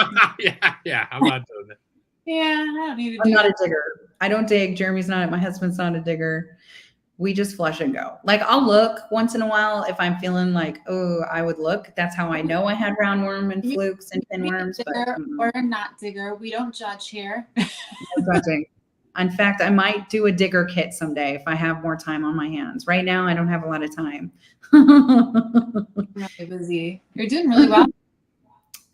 yeah. I'm not doing it. Yeah. I don't need to. I'm do not a that. digger. I don't dig. Jeremy's not. My husband's not a digger. We just flush and go. Like I'll look once in a while if I'm feeling like, oh, I would look. That's how I know I had roundworm and flukes and pinworms. Digger But or not digger, we don't judge here. no judging. In fact, I might do a digger kit someday if I have more time on my hands. Right now, I don't have a lot of time. I'm really busy. You're doing really well.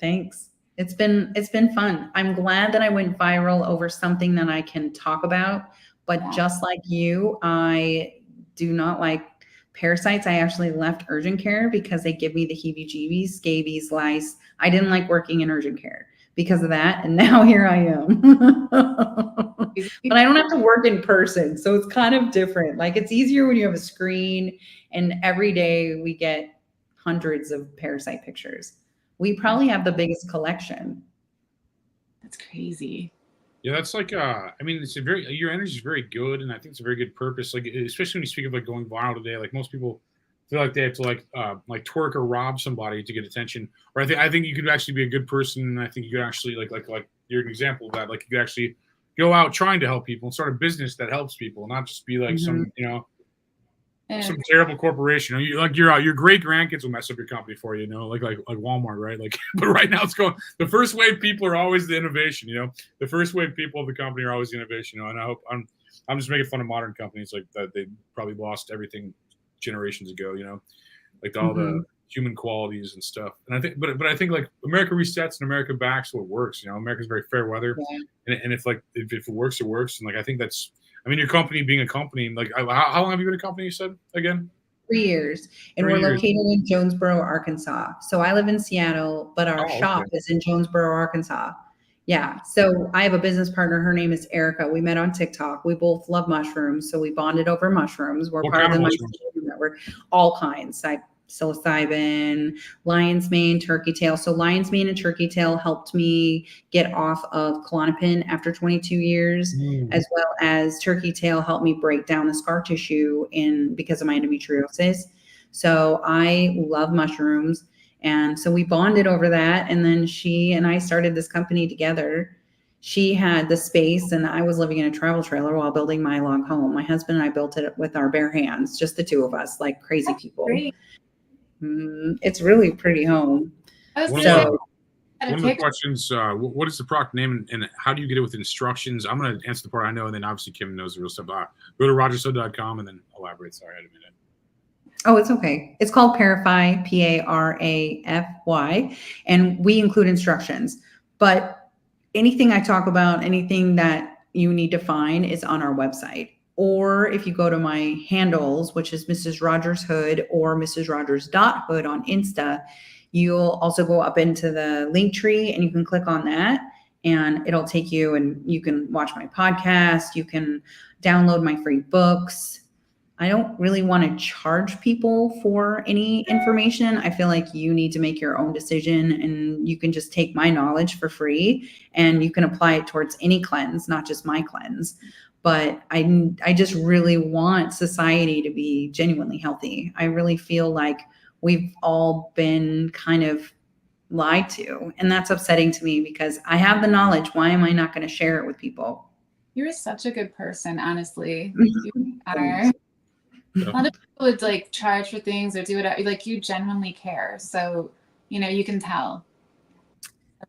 Thanks. It's been fun. I'm glad that I went viral over something that I can talk about. But just like you, I do not like parasites. I actually left urgent care because they give me the heebie-jeebies, scabies, lice. I didn't like working in urgent care because of that. And now here I am. But I don't have to work in person. So it's kind of different. Like it's easier when you have a screen, and every day we get hundreds of parasite pictures. We probably have the biggest collection. That's crazy. Yeah, that's like I mean, it's a very your energy is very good, and I think it's a very good purpose. Like especially when you speak of like going viral today, like most people feel like they have to like twerk or rob somebody to get attention. Or I think you could actually be a good person, and I think you could actually like you're an example of that. Like you could actually go out trying to help people and start a business that helps people, not just be like some some terrible corporation. Your great grandkids will mess up your company for you, like Walmart, right? Like, but right now it's going. The first wave people are always the innovation, The first wave people of the company are always the innovation, And I hope I'm just making fun of modern companies like that. They probably lost everything generations ago, like all the human qualities and stuff. And I think, but I think like America resets and America backs what works. America's very fair weather, and if it works, it works. And like I think that's. I mean, your company being a company, like how long have you been a company, you said, again? 3 years. And we're located in Jonesboro, Arkansas. So I live in Seattle, but our shop is in Jonesboro, Arkansas. Yeah. So I have a business partner. Her name is Erica. We met on TikTok. We both love mushrooms. So we bonded over mushrooms. We're part of the Mycelium Network. All kinds. Psilocybin, lion's mane, turkey tail. So lion's mane and turkey tail helped me get off of Klonopin after 22 years, as well as turkey tail helped me break down the scar tissue because of my endometriosis. So I love mushrooms. And so we bonded over that. And then she and I started this company together. She had the space and I was living in a travel trailer while building my log home. My husband and I built it with our bare hands, just the two of us, like crazy people. Great. It's really pretty home. One of the questions, what is the product name and how do you get it with instructions? I'm going to answer the part I know, and then obviously Kim knows the real stuff. Go to rogershood.com and then elaborate. Sorry, I had a minute. Oh, it's okay. It's called Parafy, Parafy, and we include instructions. But anything I talk about, anything that you need to find is on our website. Or if you go to my handles, which is Mrs. Rogers Hood or Mrs. Rogers.hood on Insta, you'll also go up into the link tree and you can click on that and it'll take you and you can watch my podcast. You can download my free books. I don't really want to charge people for any information. I feel like you need to make your own decision and you can just take my knowledge for free and you can apply it towards any cleanse, not just my cleanse. But I just really want society to be genuinely healthy. I really feel like we've all been kind of lied to. And that's upsetting to me because I have the knowledge. Why am I not going to share it with people? You're such a good person, honestly. You are. A lot of people would like charge for things or do it like you genuinely care. So, you can tell.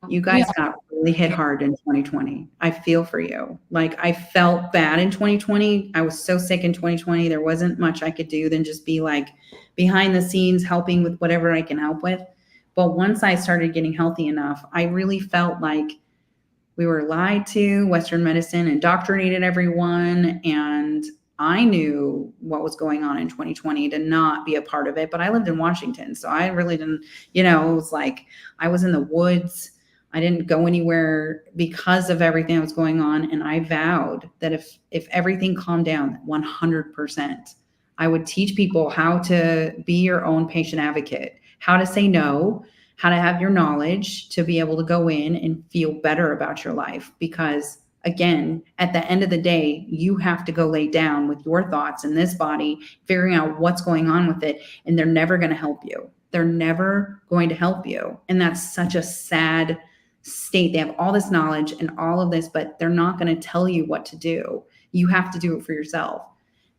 You guys got really hit hard in 2020. I feel for you. Like I felt bad in 2020. I was so sick in 2020. There wasn't much I could do than just be like behind the scenes helping with whatever I can help with. But once I started getting healthy enough, I really felt like we were lied to. Western medicine indoctrinated everyone. And I knew what was going on in 2020 to not be a part of it. But I lived in Washington. So I really didn't, it was like I was in the woods. I didn't go anywhere because of everything that was going on. And I vowed that if everything calmed down 100%, I would teach people how to be your own patient advocate, how to say no, how to have your knowledge to be able to go in and feel better about your life. Because again, at the end of the day, you have to go lay down with your thoughts in this body, figuring out what's going on with it. And they're never going to help you. They're never going to help you. And that's such a sad state. They have all this knowledge and all of this, but they're not going to tell you what to do. You have to do it for yourself.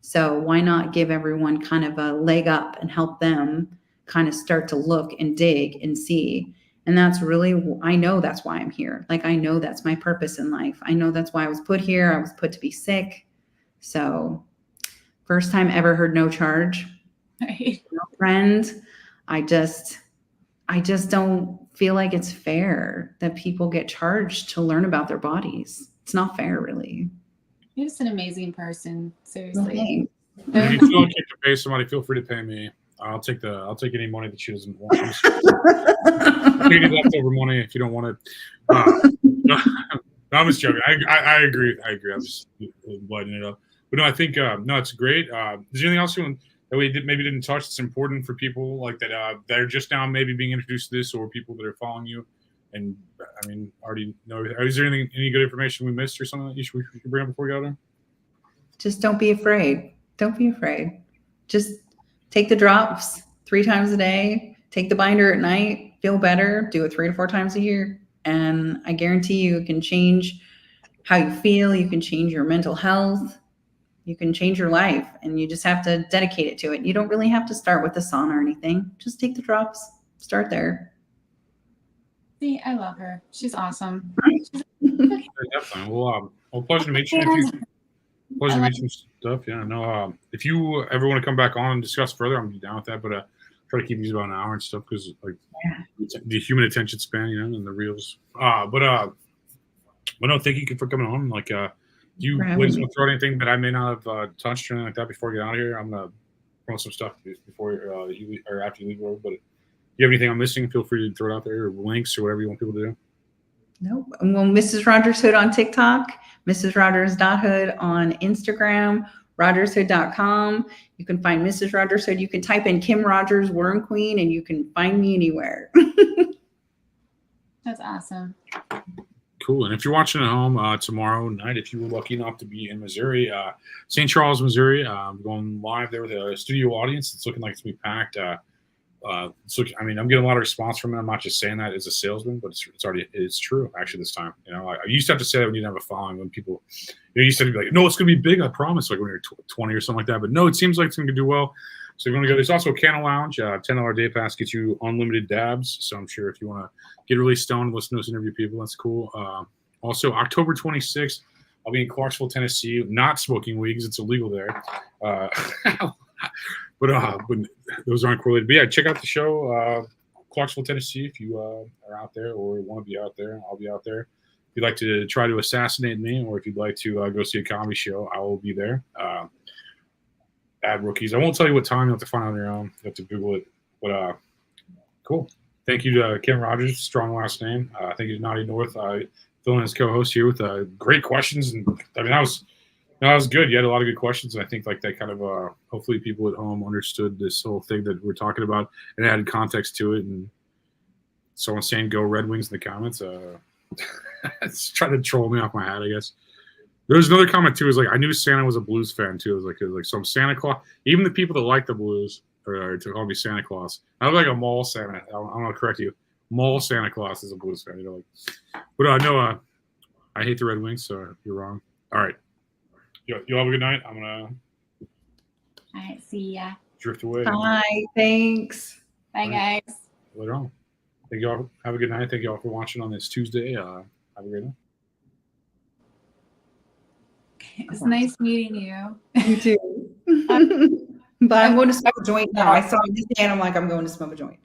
So why not give everyone kind of a leg up and help them kind of start to look and dig and see. And that's really, I know that's why I'm here. Like, I know that's my purpose in life. I know that's why I was put here. I was put to be sick. So first time ever heard no charge. Right. No friend. I just don't feel like it's fair that people get charged to learn about their bodies. It's not fair, really. You're just an amazing person. Seriously. Okay. If you feel like you have to pay somebody, feel free to pay me. I'll take any money that she doesn't want. I'll take any leftover money if you don't want it. No, I'm just joking. I agree. I'm just lighting it up. But no, I think no, it's great. Is there anything else that we maybe didn't touch that's important for people like that that are just now maybe being introduced to this, or people that are following you? And I mean, already know. Is there any good information we missed or something that we should bring up before we go there? Just don't be afraid. Don't be afraid. Just take the drops 3 times a day. Take the binder at night. Feel better. Do it 3 to 4 times a year. And I guarantee you can change how you feel. You can change your mental health. You can change your life. And you just have to dedicate it to it. You don't really have to start with the sauna or anything. Just take the drops. Start there. See, I love her. She's awesome. Definitely. Well, pleasure to meet you. Pleasure to meet you and stuff. Yeah, no. If you ever want to come back on and discuss further, I'm down with that. But try to keep these about an hour and stuff because like the human attention span, and the reels. But no, thank you for coming on. Like, you ladies want to throw out anything that I may not have touched or anything like that before we get out of here? I'm gonna promote some stuff before you leave, or after you leave the road. But if you have anything I'm missing, feel free to throw it out there, or links or whatever you want people to do. Nope. Well, Mrs. Rogers Hood on TikTok, Mrs. Rogers.Hood on Instagram, RogersHood.com. You can find Mrs. Rogers Hood. You can type in Kim Rogers Worm Queen and you can find me anywhere. That's awesome. Cool. And if you're watching at home tomorrow night, if you were lucky enough to be in Missouri, St. Charles, Missouri, I'm going live there with a studio audience. It's looking like it's going to be packed. I'm getting a lot of response from it. I'm not just saying that as a salesman, but it's true actually this time. I used to have to say that when you didn't have a following, when people, you said to be like, no, it's going to be big. I promise. Like when you're 20 or something like that. But no, it seems like it's going to do well. So you're going to go. There's also a Candle Lounge. $10 day pass gets you unlimited dabs. So I'm sure if you want to get really stoned and listen to us interview people, that's cool. Also, October 26th, I'll be in Clarksville, Tennessee, not smoking weed because it's illegal there. But those aren't correlated. But yeah, check out the show, Clarksville, Tennessee, if you are out there or want to be out there. I'll be out there. If you'd like to try to assassinate me, or if you'd like to go see a comedy show, I will be there. Ad rookies. I won't tell you what time. You have to find out on your own. You have to Google it. But cool. Thank you to Kim Rogers, strong last name. Thank you to Nadia North, filling as co-host here with great questions. And I mean, that was good. You had a lot of good questions, and I think like that kind of hopefully people at home understood this whole thing that we're talking about and added context to it. And someone saying "Go Red Wings" in the comments, it's trying to troll me off my hat, I guess. There's another comment too. Is like I knew Santa was a Blues fan too. It was like some Santa Claus. Even the people that like the Blues are to call me Santa Claus. I look like a mall Santa. I'm gonna correct you. Mall Santa Claus is a Blues fan. But no, I hate the Red Wings, so you're wrong. All right. You have a good night. I'm gonna. All right. See ya. Drift away. Bye. Thanks. Bye, guys. Later on. Thank you all. Have a good night. Thank you all for watching on this Tuesday. Have a great night. It's nice meeting you. You too. But I'm going to smoke a joint now. I saw this and I'm like, I'm going to smoke a joint.